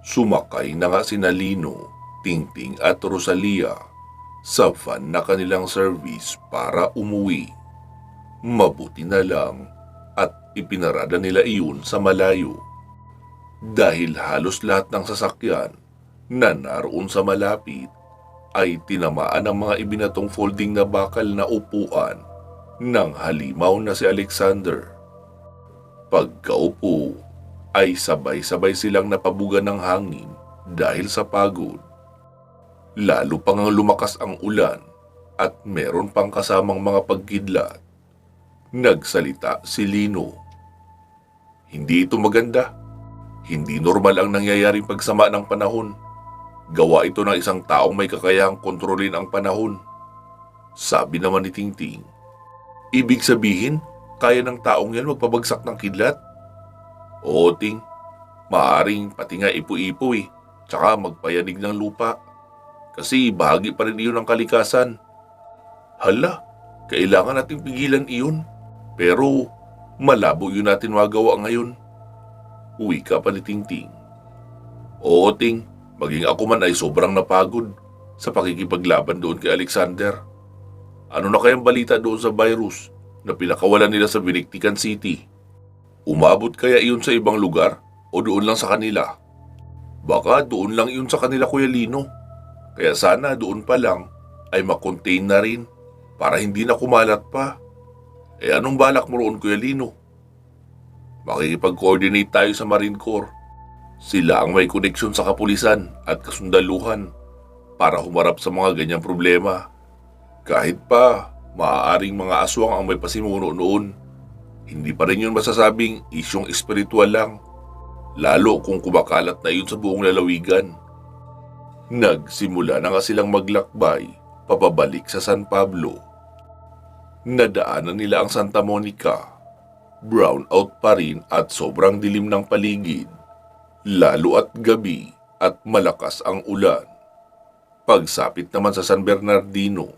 Sumakay na nga sina Lino, Tingting at Rosalia sa van na kanilang service para umuwi. Mabuti na lang at ipinarada nila iyon sa malayo dahil halos lahat ng sasakyan na naroon sa malapit ay tinamaan ng mga ibinatong folding na bakal na upuan ng halimaw na si Alexander. Pagkaupo ay sabay-sabay silang napabugan ng hangin dahil sa pagod. Lalo pang lumakas ang ulan at meron pang kasamang mga pagkidlat. Nagsalita si Lino. Hindi ito maganda. Hindi normal ang nangyayaring pagsama ng panahon. Gawa ito ng isang taong may kakayahang kontrolin ang panahon. Sabi naman ni Tingting. Ibig sabihin, kaya ng taong yan magpabagsak ng kidlat? Oo, Ting. Maaring pati nga ipo-ipo tsaka magpayanig ng lupa. Kasi bahagi pa rin iyon ng kalikasan. Hala, kailangan nating pigilan iyon. Pero malabo yun natin magawa ngayon. Uwi ka pa ni Tingting. Oo, Ting. Maging ako man ay sobrang napagod sa pakikipaglaban doon kay Alexander. Ano na kayang balita doon sa virus na pinakawalan nila sa Vinictican City? Umabot kaya iyon sa ibang lugar o doon lang sa kanila? Baka doon lang iyon sa kanila, Kuya Lino. Kaya sana doon pa lang ay makontain na rin para hindi na kumalat pa. Anong balak mo roon, Kuya Lino? Makikipag-coordinate tayo sa Marine Corps. Sila ang may koneksyon sa kapulisan at kasundaluhan para humarap sa mga ganyang problema. Kahit pa maaaring mga aswang ang may pasimuno noon, hindi pa rin yun masasabing isyong espiritual lang, lalo kung kumakalat na yun sa buong lalawigan. Nagsimula na nga silang maglakbay papabalik sa San Pablo. Nadaanan nila ang Santa Monica. Brown out pa rin at sobrang dilim ng paligid, lalo at gabi at malakas ang ulan. Pagsapit naman sa San Bernardino,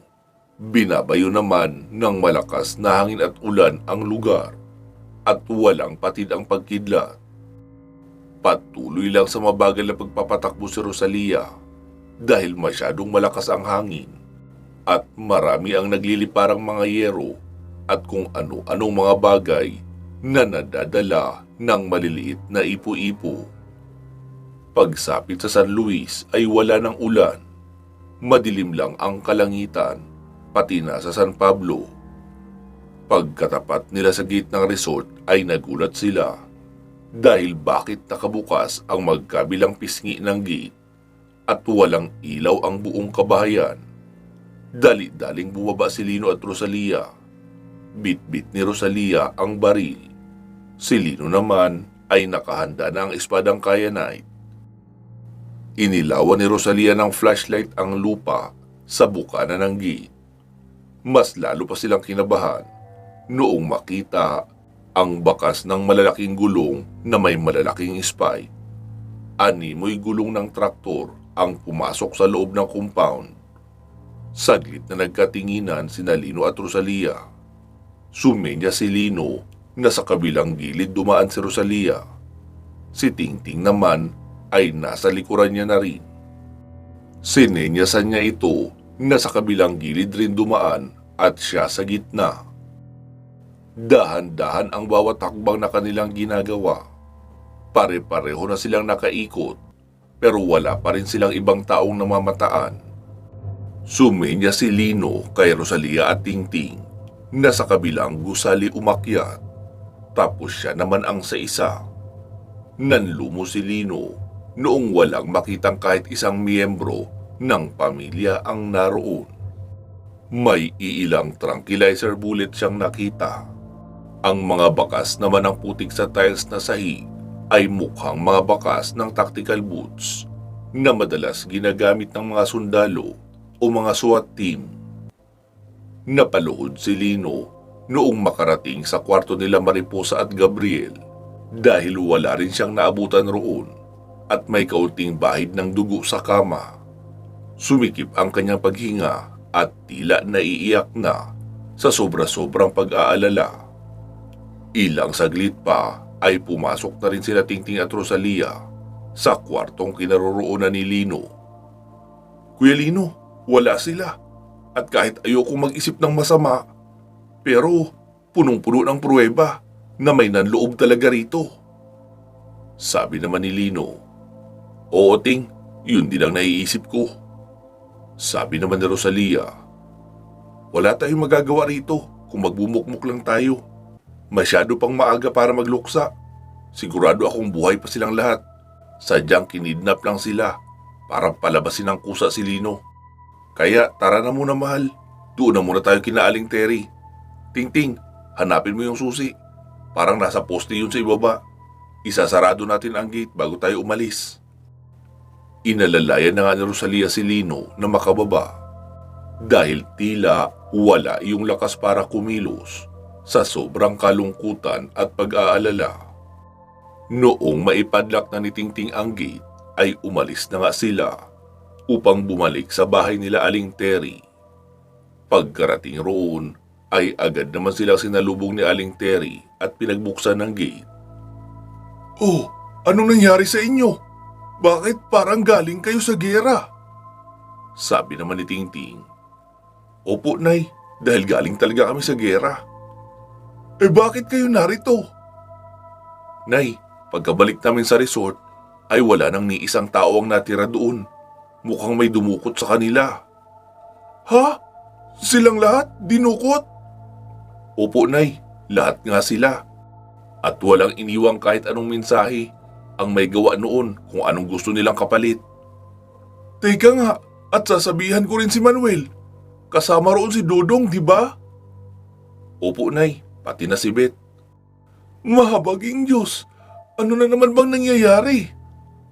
binabayo naman ng malakas na hangin at ulan ang lugar at walang patid ang pagkidlat. Patuloy lang sa mabagal na pagpapatakbo si Rosalia dahil masyadong malakas ang hangin at marami ang nagliliparang mga yero at kung ano-anong mga bagay na nadadala ng maliliit na ipo-ipo. Pagsapit sa San Luis ay wala ng ulan. Madilim lang ang kalangitan, pati na sa San Pablo. Pagkatapat nila sa gate ng resort ay nagulat sila dahil bakit nakabukas ang magkabilang pisngi ng gate at walang ilaw ang buong kabahayan. Dali-daling bumaba si Lino at Rosalia. Bit-bit ni Rosalia ang baril. Si Lino naman ay nakahanda na ang espadang kyanite. Inilawan ni Rosalia ng flashlight ang lupa sa bukana ng gate. Mas lalo pa silang kinabahan noong makita ang bakas ng malalaking gulong na may malalaking spike. Animoy gulong ng traktor ang pumasok sa loob ng compound. Saglit na nagkatinginan sina Lino at Rosalia. Sumenya si Lino na sa kabilang gilid dumaan si Rosalia. Si Tingting naman ay nasa likuran niya na rin. Sinenyasan niya ito na sa kabilang gilid rin dumaan at siya sa gitna. Dahan-dahan ang bawat hakbang na kanilang ginagawa. Pare-pareho na silang nakaikot pero wala pa rin silang ibang taong namamataan. Sumenya si Lino kay Rosalia at Tingting na sa kabilang gusali umakyat. Tapos siya naman ang sa isa. Nanlumo si Lino noong walang makitang kahit isang miyembro ng pamilya ang naroon. May iilang tranquilizer bullet siyang nakita. Ang mga bakas naman ng putik sa tiles na sahig ay mukhang mga bakas ng tactical boots na madalas ginagamit ng mga sundalo o mga SWAT team. Napaluhod si Lino noong makarating sa kwarto nila Mariposa at Gabriel dahil wala rin siyang naabutan roon at may kaunting bahid ng dugo sa kama. Sumikip ang kanyang paghinga at tila naiiyak na sa sobra-sobrang pag-aalala. Ilang saglit pa ay pumasok na rin sila Tingting at Rosalia. sa kwartong kinaroroonan ni Lino. Kuya Lino, wala sila. At kahit ayokong mag-isip ng masama, pero punong-puno ng pruweba na may nanloob talaga rito. Sabi naman ni Lino, Oo Ting, yun din ang naiisip ko. Sabi naman ni Rosalia, Wala tayong magagawa rito kung magbumukmuk lang tayo. Masyado pang maaga para magluksa. Sigurado akong buhay pa silang lahat. Sadyang kinidnap lang sila para palabasin ng kusa si Lino. Kaya tara na muna mahal, doon na muna tayo kina Aling Terry. Ting, hanapin mo yung susi. Parang nasa poste yun sa ibaba. Isasarado natin ang gate bago tayo umalis. Inalalayan na nga ni Rosalia si Lino na makababa dahil tila wala yung lakas para kumilos sa sobrang kalungkutan at pag-aalala. Noong maipadlak na ni Tingting ang gate ay umalis na nga sila upang bumalik sa bahay nila Aling Terry. Pagkarating roon ay agad naman silang sinalubong ni Aling Terry at pinagbuksan ng gate. Oh, anong nangyari sa inyo? Bakit parang galing kayo sa gera? Sabi naman ni Tingting. Opo, Nay, dahil galing talaga kami sa gera. Bakit kayo narito? Nay, pagkabalik namin sa resort ay wala nang ni isang tao ang natira doon. Mukhang may dumukot sa kanila. Ha? Silang lahat? Dinukot? Opo, Nay, lahat nga sila. At walang iniwang kahit anong mensahe ang may gawa noon kung anong gusto nilang kapalit. Teka nga, at sasabihan ko rin si Manuel. Kasama roon si Dodong, di ba? Opo, Nay, pati na si Beth. Mahabaging Diyos, ano na naman bang nangyayari?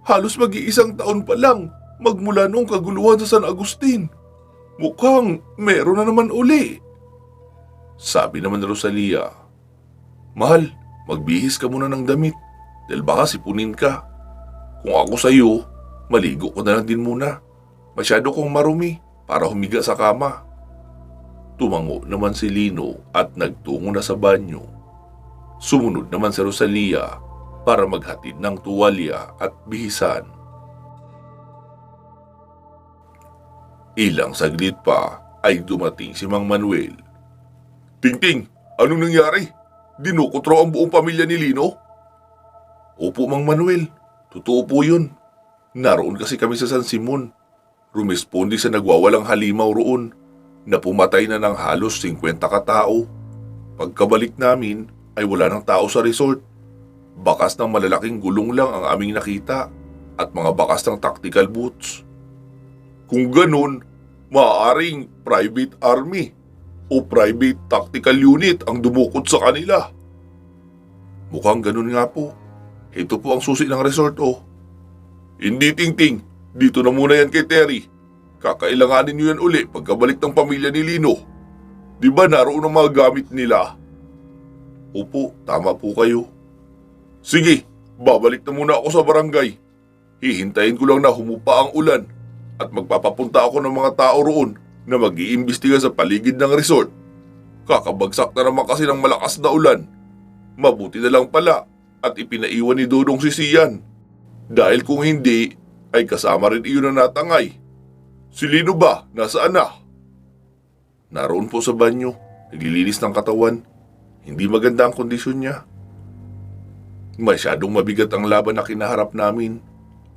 Halos mag-iisang taon pa lang magmula noong kaguluhan sa San Agustin. Mukhang meron na naman uli. Sabi naman ni Rosalia, Mahal, magbihis ka muna ng damit dahil baka sipunin ka. Kung ako sa iyo, maligo ko na lang din muna. Masyado kong marumi para humiga sa kama. Tumango naman si Lino at nagtungo na sa banyo. Sumunod naman si Rosalia para maghatid ng tuwalya at bihisan. Ilang saglit pa ay dumating si Mang Manuel. Tingting, anong nangyari? Dinukot raw ang buong pamilya ni Lino? Opo, Mang Manuel. Totoo po yun. Naroon kasi kami sa San Simon. Rumispondi sa nagwawalang halimaw roon na pumatay na ng halos 50 katao. Pagkabalik namin ay wala ng tao sa resort. Bakas ng malalaking gulong lang ang aming nakita at mga bakas ng tactical boots. Kung ganun, maaaring private army o private tactical unit ang dumukot sa kanila. Mukhang ganun nga po. Ito po ang susi ng resort, oh. Hindi, Tingting. Dito na muna yan kay Terry. Kakailanganin niyo yan uli pagkabalik ng pamilya ni Lino. Di ba naroon ang mga gamit nila? Opo, tama po kayo. Sige, babalik na muna ako sa barangay. Hihintayin ko lang na humupa ang ulan at magpapapunta ako ng mga tao roon na mag-iimbestiga sa paligid ng resort. Kakabagsak na naman kasi ng malakas na ulan. Mabuti na lang pala at ipinaiwan ni Dodong si Sian. Dahil kung hindi, ay kasama rin iyon na natangay. Si Lino ba? Nasaan na? Naroon po sa banyo, naglilinis ng katawan. Hindi maganda ang kondisyon niya. Masyadong mabigat ang laban na kinaharap namin.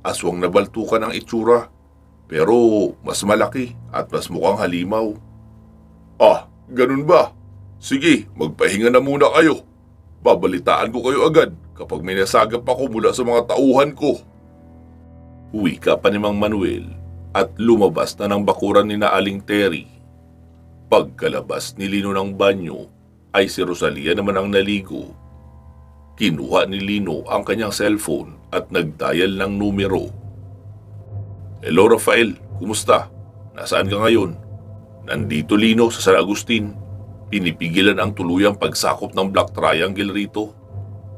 Aswang nabaltukan ang itsura. Pero mas malaki at mas mukhang halimaw. Ah, ganun ba? Sige, magpahinga na muna kayo. Babalitaan ko kayo agad kapag may nasagap ako mula sa mga tauhan ko. Wika pa ni Mang Manuel at lumabas na ng bakuran ni na Aling Terry. Pagkalabas ni Lino ng banyo ay si Rosalia naman ang naligo. Kinuha ni Lino ang kanyang cellphone at nagdial ng numero. Hello Rafael, kumusta? Nasaan ka ngayon? Nandito Lino sa San Agustin. Pinipigilan ang tuluyang pagsakop ng Black Triangle rito.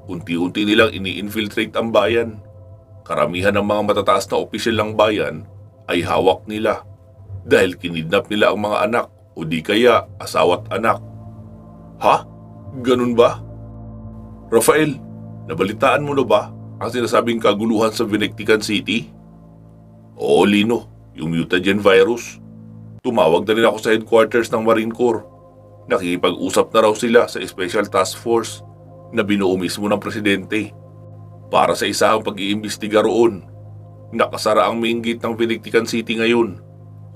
Unti-unti nilang ini-infiltrate ang bayan. Karamihan ng mga matataas na opisyal ng bayan ay hawak nila dahil kinidnap nila ang mga anak o di kaya asawa't anak. Ha? Ganun ba? Rafael, nabalitaan mo na ba ang sinasabing kaguluhan sa Vinectican City? Oo, Lino, yung mutagen virus. Tumawag na rin ako sa headquarters ng Marine Corps. Nakikipag-usap na raw sila sa Special Task Force na binuo mismo ng presidente para sa isahang pag-iimbestiga roon. Nakasara ang main gate ng Vinectican City ngayon.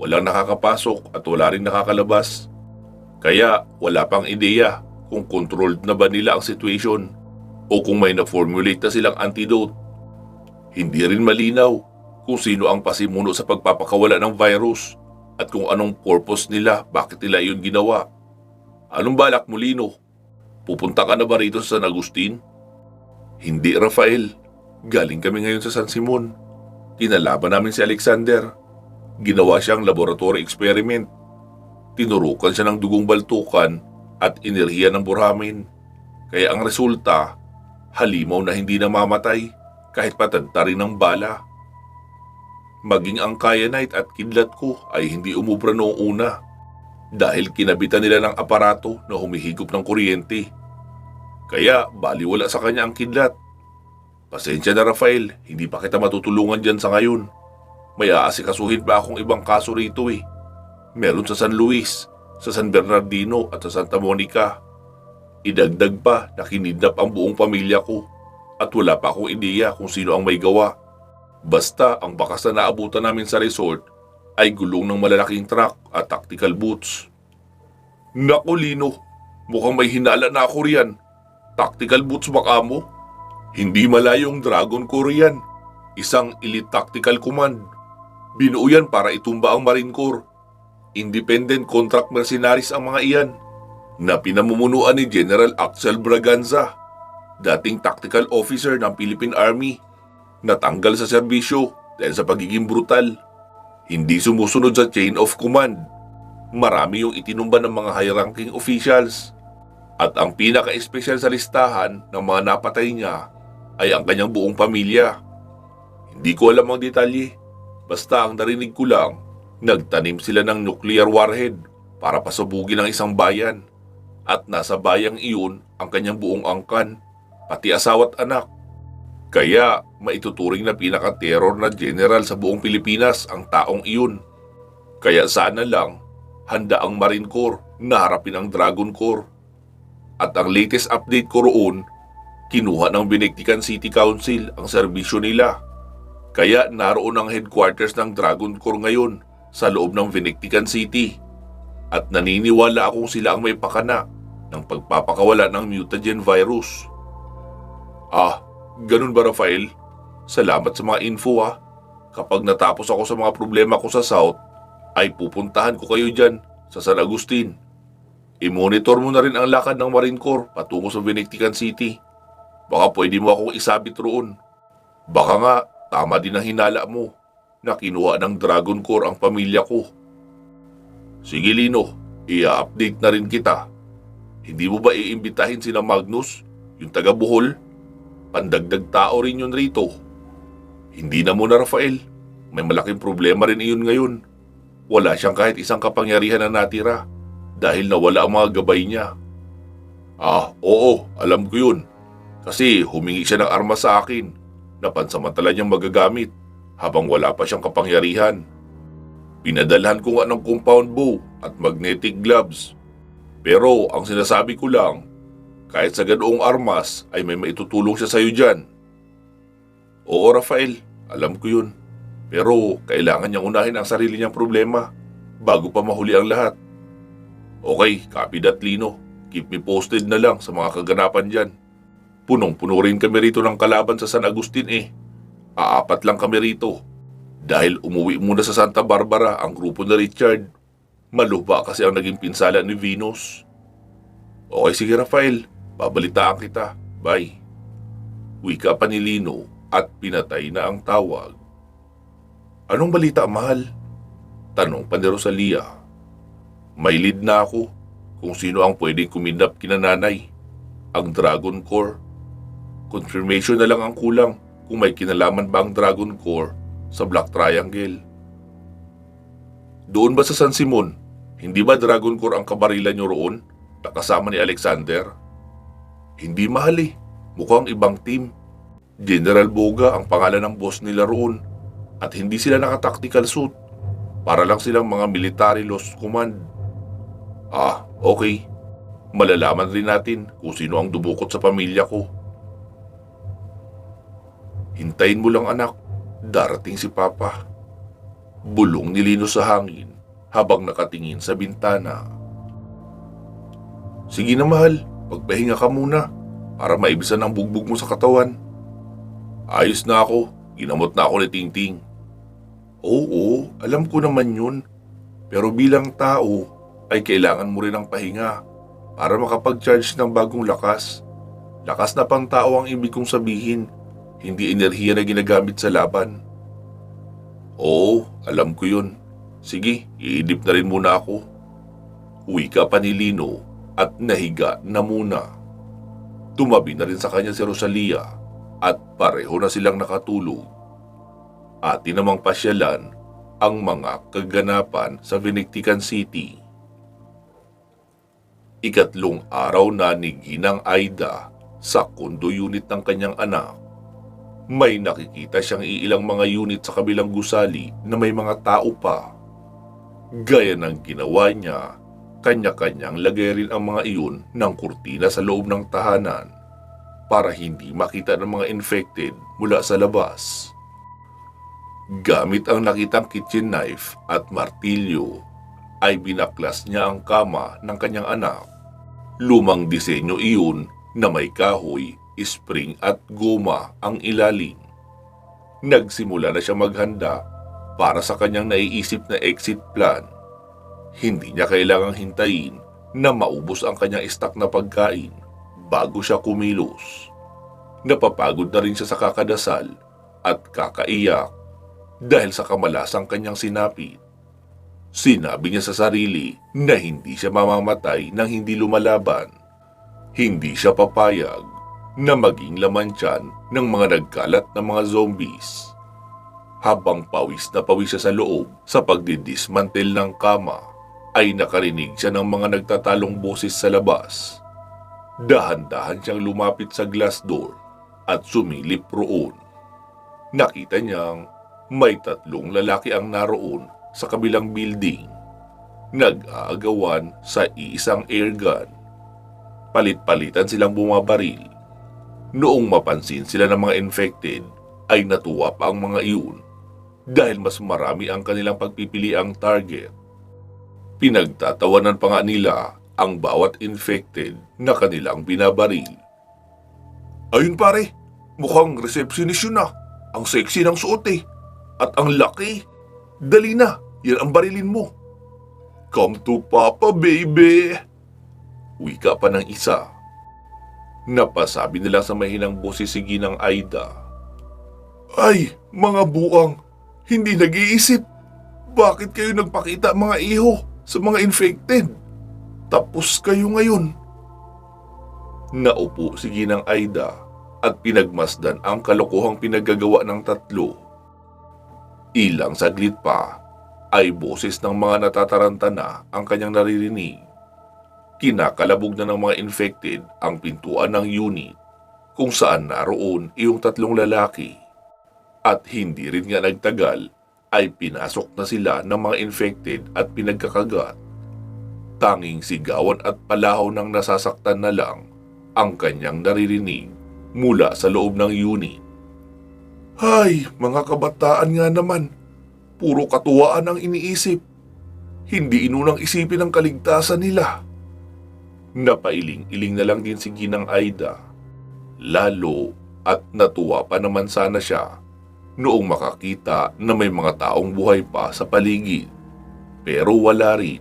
Walang nakakapasok at wala rin nakakalabas. Kaya wala pang ideya kung controlled na ba nila ang situation o kung may na-formulate na silang antidote. Hindi rin malinaw kung sino ang pasimuno sa pagpapakawala ng virus at kung anong purpose nila, bakit nila iyon ginawa. Anong balak mo, Lino? Pupunta ka na ba rito sa San Agustin? Hindi, Rafael. Galing kami ngayon sa San Simon. Kinalaban namin si Alexander. Ginawa siyang laboratory experiment. Tinurukan siya ng dugong baltukan at inerhiya ng burhamin. Kaya ang resulta, halimaw na hindi namamatay kahit patanta rin ng bala. Maging ang kyanite at kidlat ko ay hindi umubra noong una dahil kinabitan nila ng aparato na humihigop ng kuryente. Kaya baliwala sa kanya ang kidlat. Pasensya na, Rafael, hindi pa kita matutulungan dyan sa ngayon. May aasikasuhin pa akong ibang kaso rito eh. Meron sa San Luis, sa San Bernardino at sa Santa Monica. Idagdag pa na kinidnap ang buong pamilya ko at wala pa akong ideya kung sino ang may gawa. Basta ang bakas na naabutan namin sa resort ay gulong ng malalaking truck at tactical boots. Naku, Lino, mukhang may hinala na ako riyan. Tactical boots baka mo? Hindi malayong Dragon Corps yan. Isang elite tactical command. Binuo yan para itumba ang Marine Corps. Independent contract mercenaries ang mga iyan na pinamumunuan ni General Axel Braganza, dating tactical officer ng Philippine Army. Natanggal sa serbisyo dahil sa pagiging brutal. Hindi sumusunod sa chain of command. Marami yung itinumba ng mga high-ranking officials. At ang pinaka-espesyal sa listahan ng mga napatay niya ay ang kanyang buong pamilya. Hindi ko alam ang detalye. Basta ang narinig ko lang, nagtanim sila ng nuclear warhead para pasabugin ang isang bayan. At nasa bayang iyon ang kanyang buong angkan, pati asawa't anak. Kaya maituturing na pinaka-terror na general sa buong Pilipinas ang taong iyon. Kaya sana lang, handa ang Marine Corps na harapin ang Dragon Corps. At ang latest update ko roon, kinuha ng Vinectican City Council ang serbisyo nila. Kaya naroon ang headquarters ng Dragon Corps ngayon sa loob ng Vinectican City. At naniniwala akong sila ang may pakana ng pagpapakawala ng mutagen virus. Ganun ba, Rafael? Salamat sa mga info ha. Kapag natapos ako sa mga problema ko sa South, ay pupuntahan ko kayo dyan sa San Agustin. I-monitor mo na rin ang lakad ng Marine Corps patungo sa Vinectican City. Baka pwede mo akong isabit roon. Baka nga, tama din ang hinala mo na kinuha ng Dragon Corps ang pamilya ko. Sige, Lino, i-update na rin kita. Hindi mo ba iimbitahin sina Magnus, yung taga Bohol? Pandagdag tao rin yun rito. Hindi na muna, Rafael. May malaking problema rin iyon ngayon. Wala siyang kahit isang kapangyarihan na natira dahil nawala ang mga gabay niya. Oo, alam ko yun. Kasi humingi siya ng armas sa akin na pansamantala niyang magagamit habang wala pa siyang kapangyarihan. Pinadalhan ko nga ng compound bow at magnetic gloves. Pero ang sinasabi ko lang, kahit sa ganoong armas ay may maitutulong siya sa'yo dyan. Oo, Rafael, alam ko yun. Pero kailangan niyang unahin ang sarili niyang problema bago pa mahuli ang lahat. Okay, copy that, Lino. Keep me posted na lang sa mga kaganapan dyan. Punong-puno rin kami rito ng kalaban sa San Agustin eh. 4 lang kami rito. Dahil umuwi muna sa Santa Barbara ang grupo na Richard. Maluba kasi ang naging pinsala ni Venus. Okay, sige, Rafael. Babalitaan kita. Bye. Wika pa ni Lino at pinatay na ang tawag. Anong balita, mahal? Tanong pa ni Rosalia. May lead na ako kung sino ang pwedeng kumidnap kina nanay. Ang Dragon Corps. Confirmation na lang ang kulang kung may kinalaman ba ang Dragon Corps sa Black Triangle. Doon ba sa San Simon, hindi ba Dragon Corps ang kabarilan nyo roon na kasama ni Alexander? Hindi, mahal eh. Mukhang ibang team. General Boga ang pangalan ng boss nila roon at hindi sila naka-tactical suit. Para lang silang mga military lost command. Ah, okay. Malalaman rin natin kung sino ang dumukot sa pamilya ko. Hintayin mo lang anak, darating si Papa. Bulong ni Lino sa hangin habang nakatingin sa bintana. Sige na mahal, magpahinga ka muna para maibisan ang bugbog mo sa katawan. Ayos na ako, ginamot na ako ni Tingting. Oo, alam ko naman yun. Pero bilang tao, ay kailangan mo rin ng pahinga para makapag-charge ng bagong lakas. Lakas na pang tao ang ibig kong sabihin, hindi enerhiya na ginagamit sa laban. Oo, alam ko yun. Sige, iidip na rin muna ako. Wika pa ni Lino at nahiga na muna. Tumabi na rin sa kanya si Rosalia at pareho na silang nakatulog. Atin namang pasyalan ang mga kaganapan sa Vinictican City. Ikatlong araw na ni Ginang Aida sa condo unit ng kanyang anak. May nakikita siyang iilang mga unit sa kabilang gusali na may mga tao pa. Gaya ng ginawa niya, kanya-kanyang lagay rin ang mga iyon ng kurtina sa loob ng tahanan para hindi makita ng mga infected mula sa labas. Gamit ang nakitang kitchen knife at martilyo, ay binaklas niya ang kama ng kanyang anak. Lumang disenyo iyon na may kahoy, spring at goma ang ilalim. Nagsimula na siya maghanda para sa kanyang naiisip na exit plan. Hindi niya kailangang hintayin na maubos ang kanyang stock na pagkain bago siya kumilos. Napapagod na rin siya sa kakadasal at kakaiyak dahil sa kamalasang kanyang sinapit. Sinabi niya sa sarili na hindi siya mamamatay nang hindi lumalaban. Hindi siya papayag na maging laman tiyan ng mga nagkalat na mga zombies. Habang pawis na pawis siya sa loob sa pagdidismantel ng kama, ay nakarinig siya ng mga nagtatalong boses sa labas. Dahan-dahan siyang lumapit sa glass door at sumilip roon. Nakita niyang may 3 lalaki ang naroon sa kabilang building. Nag-aagawan sa isang airgun. Palit-palitan silang bumabaril. Noong mapansin sila ng mga infected, ay natuwa pa ang mga iyon dahil mas marami ang kanilang pagpipiliang target. Pinagtatawanan pa nga nila ang bawat infected na kanilang binabaril. Ayun pare, mukhang receptionist yun ah. Ang sexy ng suot eh. At ang laki. Dali na, yan ang barilin mo. Come to Papa, baby. Wika pa ng isa. Napasabi nila sa mahinang boses si Ginang Aida. Ay, mga buang, hindi nag-iisip. Bakit kayo nagpakita mga iho sa mga infected? Tapos kayo ngayon. Naupo si Ginang Aida at pinagmasdan ang kalokohang pinagagawa ng 3. Ilang saglit pa ay boses ng mga natataranta na ang kanyang naririnig. Kinakalabog na ng mga infected ang pintuan ng unit kung saan naroon iyong 3 lalaki. At hindi rin nga nagtagal ay pinasok na sila ng mga infected at pinagkakagat. Tanging sigawan at palahaw ng nasasaktan na lang ang kanyang naririnig mula sa loob ng unit. Hay, mga kabataan nga naman. Puro katuwaan ang iniisip. Hindi inunang isipin ang kaligtasan nila. Napailing-iling na lang din si Ginang Aida. Lalo at natuwa pa naman sana siya noong makakita na may mga taong buhay pa sa paligid. Pero wala rin.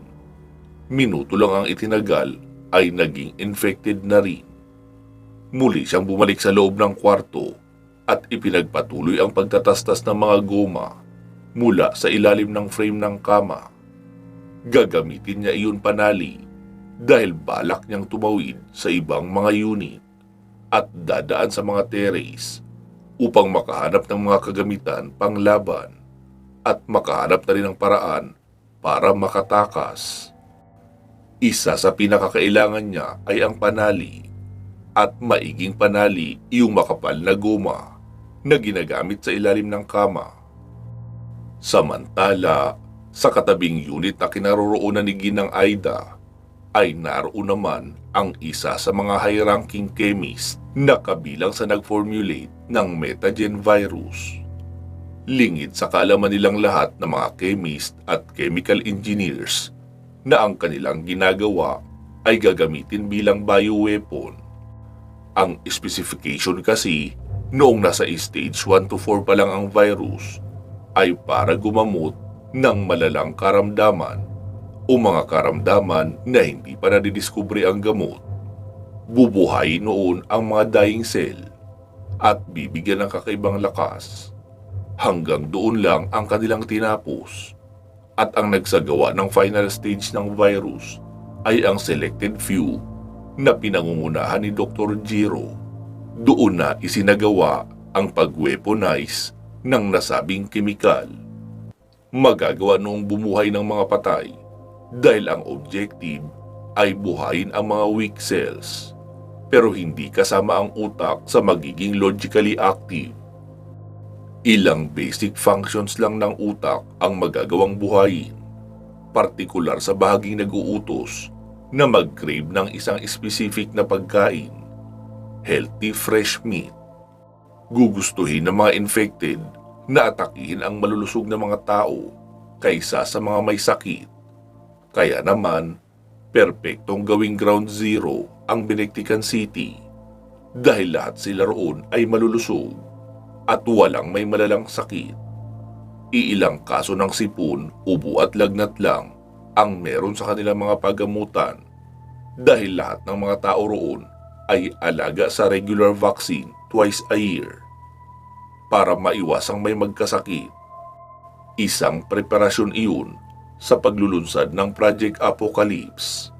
Minuto lang ang itinagal ay naging infected na rin. Muli siyang bumalik sa loob ng kwarto at ipinagpatuloy ang pagtatastas ng mga goma mula sa ilalim ng frame ng kama. Gagamitin niya iyon panali dahil balak niyang tumawid sa ibang mga unit at dadaan sa mga terrace upang makahanap ng mga kagamitan panglaban at makahanap na rin ng paraan para makatakas. Isa sa pinakakailangan niya ay ang panali at maiging panali iyong makapal na goma na ginagamit sa ilalim ng kama. Samantala, sa katabing unit na kinaroroonan ni Ginang Aida ay naroon naman ang isa sa mga high-ranking chemist na kabilang sa nag-formulate ng Metagen virus. Lingid sa kaalaman nilang lahat ng mga chemist at chemical engineers na ang kanilang ginagawa ay gagamitin bilang bioweapon. Ang specification kasi noong nasa stage 1 to 4 pa lang ang virus ay para gumamot ng malalang karamdaman o mga karamdaman na hindi pa nadidiskubre ang gamot. Bubuhayin noon ang mga dying cell at bibigyan ng kakaibang lakas. Hanggang doon lang ang kanilang tinapos at ang nagsagawa ng final stage ng virus ay ang selected few na pinangungunahan ni Dr. Jiro. Doon na isinagawa ang pag-weaponize ng nasabing kemikal. Magagawa noong bumuhay ng mga patay dahil ang objective ay buhayin ang mga weak cells pero hindi kasama ang utak sa magiging logically active. Ilang basic functions lang ng utak ang magagawang buhayin, partikular sa bahaging nag-uutos na mag-crave ng isang specific na pagkain, healthy fresh meat. Gugustuhin ng mga infected na atakihin ang malulusog na mga tao kaysa sa mga may sakit. Kaya naman, perpektong gawing ground zero ang Binektikan City dahil lahat sila roon ay malulusog at walang may malalang sakit. Iilang kaso ng sipon, ubo at lagnat lang ang meron sa kanilang mga pagamutan dahil lahat ng mga tao roon ay alaga sa regular vaccine twice a year para maiwasang may magkasakit. Isang preparasyon iyon sa paglulunsad ng Project Apocalypse.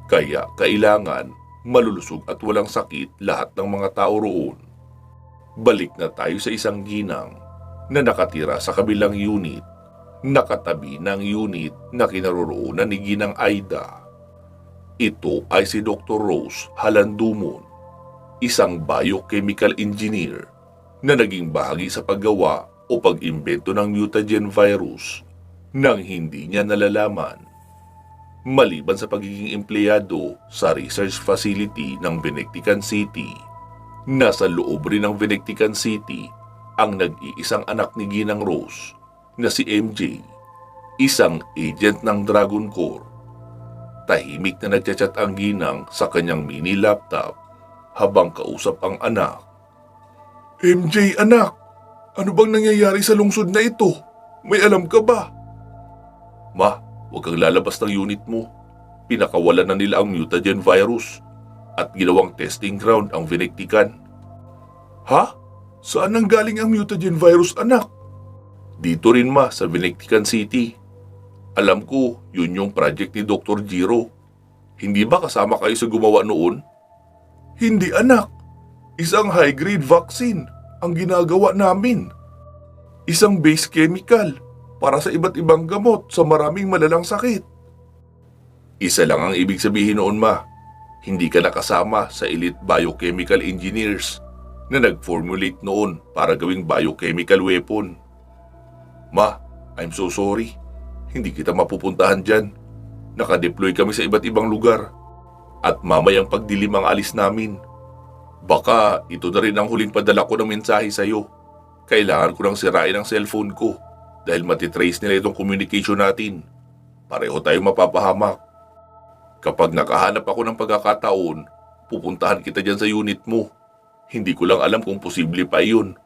Kaya kailangan malulusog at walang sakit lahat ng mga tao roon. Balik na tayo sa isang ginang na nakatira sa kabilang unit, nakatabi ng unit na kinaroroonan ni Ginang Aida. Ito ay si Dr. Rose Halandumon, isang biochemical engineer na naging bahagi sa paggawa o pag-imbento ng mutagen virus nang hindi niya nalalaman. Maliban sa pagiging empleyado sa research facility ng Binektikan City, nasa loob rin ng Binektikan City ang nag-iisang anak ni Ginang Rose na si MJ, isang agent ng Dragon Corps. Tahimik na nagchat-chat ang ginang sa kanyang mini laptop habang kausap ang anak. MJ anak, ano bang nangyayari sa lungsod na ito? May alam ka ba? Ma, huwag kang lalabas ng unit mo. Pinakawalan na nila ang mutagen virus at ginawang testing ground ang Binektikan. Ha? Saan nang galing ang mutagen virus anak? Dito rin ma, sa Binektikan City. Alam ko, yun yung project ni Dr. Jiro. Hindi ba kasama kayo sa gumawa noon? Hindi anak. Isang high-grade vaccine ang ginagawa namin. Isang base chemical para sa iba't ibang gamot sa maraming malalang sakit. Isa lang ang ibig sabihin noon ma. Hindi ka nakasama sa elite biochemical engineers na nag-formulate noon para gawing biochemical weapon. Ma, I'm so sorry. Hindi kita mapupuntahan dyan. Nakadeploy kami sa iba't ibang lugar. At mamayang pagdilim ang alis namin. Baka ito na rin ang huling padala ko ng mensahe sa'yo. Kailangan ko nang sirain ang cellphone ko dahil matitrace nila itong communication natin. Pareho tayong mapapahamak. Kapag nakahanap ako ng pagkakataon, pupuntahan kita dyan sa unit mo. Hindi ko lang alam kung posible pa iyon.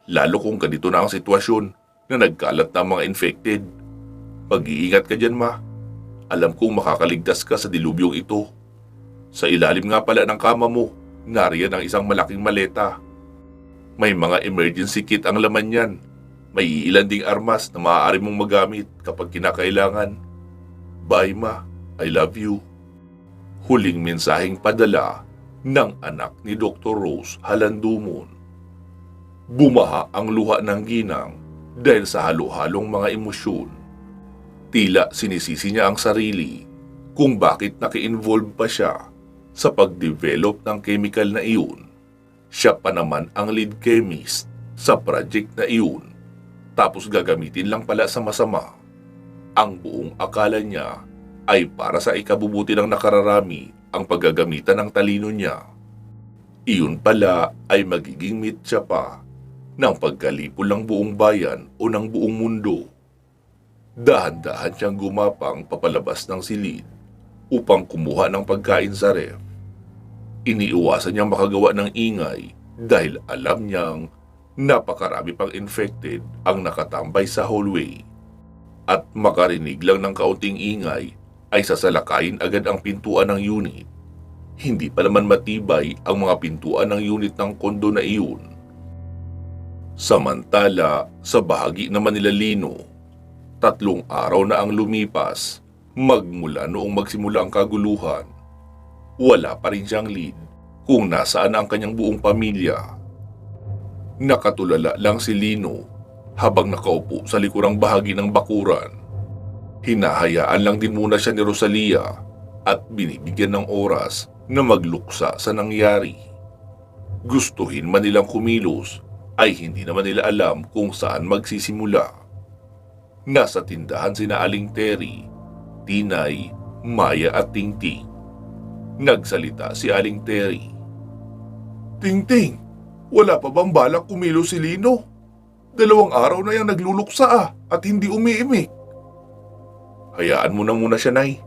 Lalo kung ganito na ang sitwasyon na nagkalat na ang mga infected. Mag-iingat ka dyan ma. Alam kong makakaligtas ka sa dilubyong ito. Sa ilalim nga pala ng kama mo, nariyan ang isang malaking maleta. May mga emergency kit ang laman yan. May ilan ding armas na maaari mong magamit kapag kinakailangan. Bye ma, I love you. Huling mensaheng padala ng anak ni Dr. Rose Halandumon. Bumaha ang luha ng ginang dahil sa halo-halong mga emosyon. Tila sinisisi niya ang sarili kung bakit naki-involve pa siya sa pag-develop ng chemical na iyon. Siya pa naman ang lead chemist sa project na iyon. Tapos gagamitin lang pala sa masama. Ang buong akala niya ay para sa ikabubuti ng nakararami ang paggagamitan ng talino niya. Iyon pala ay magiging mitya pa ng pagkalipol ng buong bayan o ng buong mundo. Dahan-dahan siyang gumapang papalabas ng silid upang kumuha ng pagkain sa ref. Iniiwasan niyang makagawa ng ingay dahil alam niyang napakarami pang infected ang nakatambay sa hallway. At makarinig lang ng kaunting ingay ay sasalakayin agad ang pintuan ng unit. Hindi pa naman matibay ang mga pintuan ng unit ng kondo na iyon. Samantala, sa bahagi naman nila Lino, 3 araw na ang lumipas magmula noong magsimula ang kaguluhan. Wala pa rin siyang lead kung nasaan ang kanyang buong pamilya. Nakatulala lang si Lino habang nakaupo sa likurang bahagi ng bakuran. Hinahayaan lang din muna siya ni Rosalia at binibigyan ng oras na magluksa sa nangyari. Gustuhin man nilang kumilos ay hindi naman nila alam kung saan magsisimula. Nasa tindahan sina Aling Terry, Tinay, Maya at Tingting. Nagsalita si Aling Terry. Tingting, wala pa bang balak kumilos si Lino? 2 araw na yang nagluluksa at hindi umiimik. Hayaan mo na muna siya, Nay.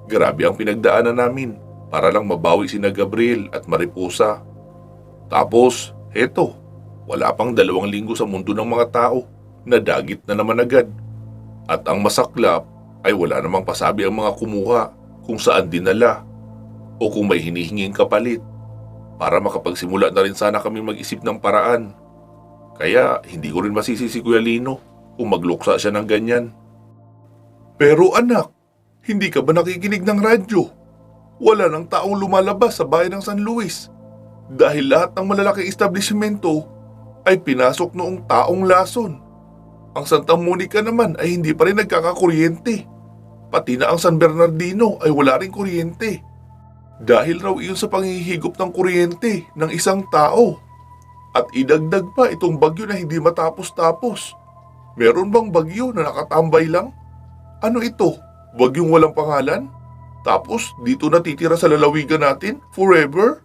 Grabe ang pinagdaanan namin para lang mabawi sina Gabriel at Mariposa. Tapos, heto, wala pang 2 linggo sa mundo ng mga tao, nadagit na naman agad. At ang masaklap ay wala namang pasabi ang mga kumuha kung saan dinala o kung may hinihinging kapalit. Para makapagsimula na rin sana kami mag-isip ng paraan. Kaya hindi ko rin masisi si Kuya Lino kung magluksa siya ng ganyan. Pero anak, hindi ka ba nakikinig ng radyo? Wala nang taong lumalabas sa bayan ng San Luis dahil lahat ng malalaking establishmento ay pinasok noong taong lason. Ang Santa Monica naman ay hindi pa rin nagkakakuryente. Pati na ang San Bernardino ay wala ring kuryente. Dahil raw iyon sa panghihigop ng kuryente ng isang tao. At idagdag pa itong bagyo na hindi matapos-tapos. Meron bang bagyo na nakatambay lang? Ano ito? Bagyong walang pangalan? Tapos dito natitira sa lalawigan natin forever?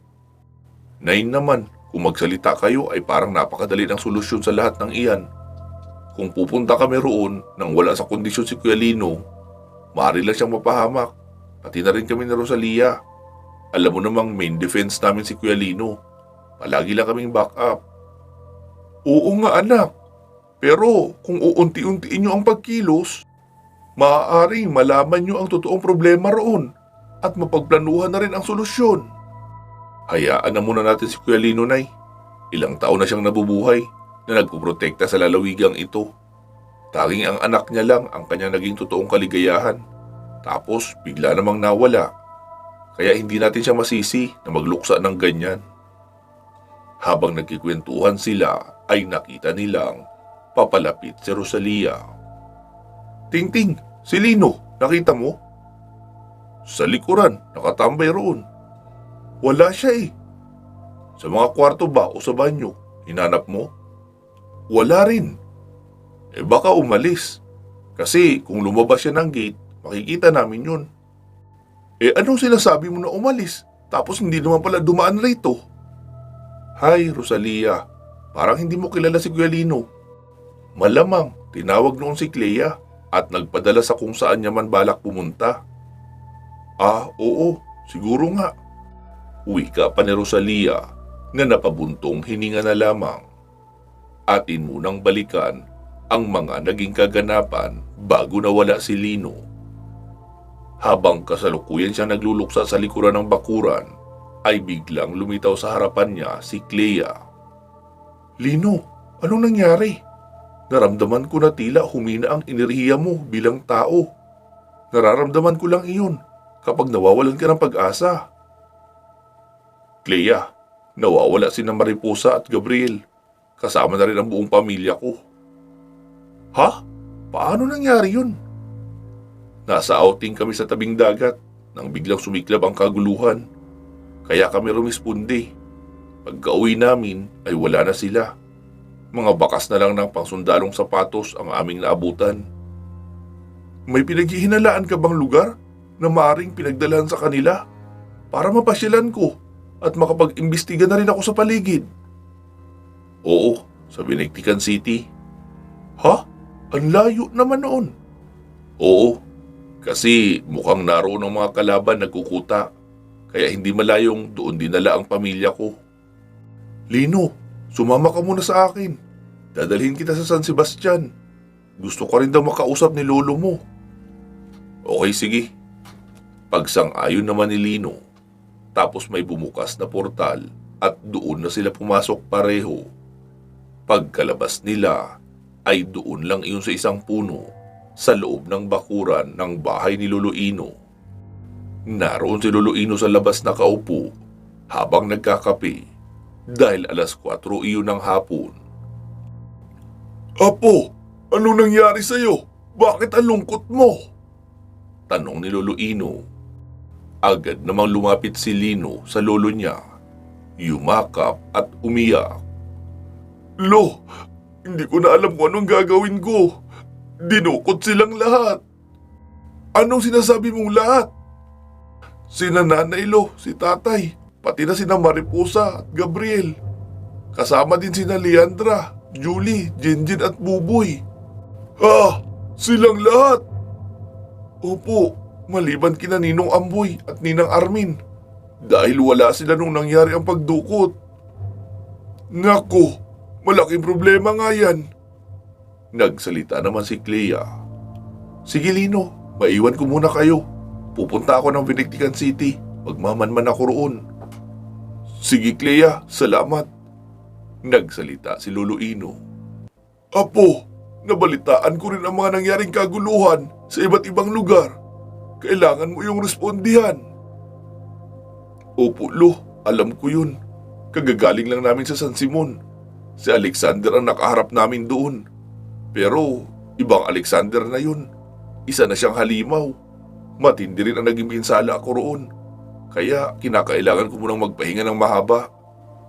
Nain naman, kung magsalita kayo ay parang napakadali ng solusyon sa lahat ng iyan. Kung pupunta kami roon nang wala sa kondisyon si Kuya Lino, maaari lang siyang mapahamak. Pati na rin kami ni Rosalia. Alam mo namang main defense namin si Kuya Lino. Palagi lang kaming backup. Oo nga anak, pero kung uunti-untiin nyo ang pagkilos, maaaring malaman nyo ang totoong problema roon at mapagplanuhan na rin ang solusyon. Hayaan na muna natin si Kuya Lino, Nay. Ilang taon na siyang nabubuhay na nagpuprotekta sa lalawigang ito. Tanging ang anak niya lang ang kanyang naging totoong kaligayahan. Tapos bigla namang nawala. Kaya hindi natin siya masisi na magluksa ng ganyan. Habang nagkikwentuhan sila ay nakita nilang papalapit si Rosalia. Tingting, si Lino, nakita mo? Sa likuran, nakatambay roon. Wala siya eh. Sa mga kwarto ba o sa banyo, hinanap mo? Wala rin. Baka umalis. Kasi kung lumabas siya ng gate, makikita namin yun. Anong sinasabi mo na umalis? Tapos hindi naman pala dumaan rito. Hay, Rosalia, parang hindi mo kilala si Kuya Lino. Malamang, tinawag noon si Clea at nagpadala sa kung saan niya man balak pumunta. Oo, siguro nga. Wika pa ni Rosalia na napabuntong hininga na lamang. Atin munang balikan ang mga naging kaganapan bago nawala si Lino. Habang kasalukuyan siya nagluluksa sa likuran ng bakuran, ay biglang lumitaw sa harapan niya si Clea. Lino, anong nangyari? Naramdaman ko na tila humina ang enerhiya mo bilang tao. Nararamdaman ko lang iyon kapag nawawalan ka ng pag-asa. Clea, nawawala sina Mariposa at Gabriel. Kasama na rin ang buong pamilya ko. Ha? Paano nangyari yun? Nasa outing kami sa tabing dagat nang biglang sumiklab ang kaguluhan. Kaya kami rumisponde. Pagka-uwi namin ay wala na sila. Mga bakas na lang ng pangsundalong sapatos ang aming naabutan. May pinaghihinalaan ka bang lugar na maaring pinagdalhan sa kanila para mapasyalan ko at makapag-imbestiga na rin ako sa paligid? Oo, sa Binigtikan City. Ha? Ang layo naman noon. Oo, kasi mukhang naroon ang mga kalaban nagkukuta, kaya hindi malayong doon dinala ang pamilya ko. Lino, sumama ka muna sa akin. Dadalhin kita sa San Sebastian. Gusto ko rin daw makausap ni lolo mo. Okay, sige. Pagsang-ayon naman ni Lino, tapos may bumukas na portal at doon na sila pumasok pareho. Pagkalabas nila ay doon lang iyon sa isang puno sa loob ng bakuran ng bahay ni Lolo Ino. Naroon si Lolo Ino sa labas nakaupo habang nagkakape dahil 4:00 iyon ng hapon. Apo, ano nangyari sa'yo? Bakit ang lungkot mo? Tanong ni Lolo Ino. Agad namang lumapit si Lino sa lolo niya, yumakap at umiyak. Lo, hindi ko na alam kung anong gagawin ko. Dinukot silang lahat. Anong sinasabi mong lahat? Sina Nanay Lo, si Tatay, pati na sina Mariposa at Gabriel. Kasama din sina Leandra, Julie, Jinjin at Buboy. Ha? Silang lahat? Opo, maliban kina Ninong Amboy at Ninang Armin. Dahil wala sila nung nangyari ang pagdukot. Naku, malaking problema nga yan. Nagsalita naman si Clea. Sige Lino, maiwan ko muna kayo. Pupunta ako ng Binigtikan City. Magmamanman ako roon. Sige Clea, salamat. Nagsalita si Lolo Ino. Apo, nabalitaan ko rin ang mga nangyaring kaguluhan sa iba't ibang lugar. Kailangan mo yung respondihan. Opo, Lo, alam ko yun. Kagagaling lang namin sa San Simon. Si Alexander ang nakaharap namin doon. Pero ibang Alexander na yun. Isa na siyang halimaw. Matindi rin ang naging pinsala ako roon. Kaya kinakailangan ko munang magpahinga ng mahaba.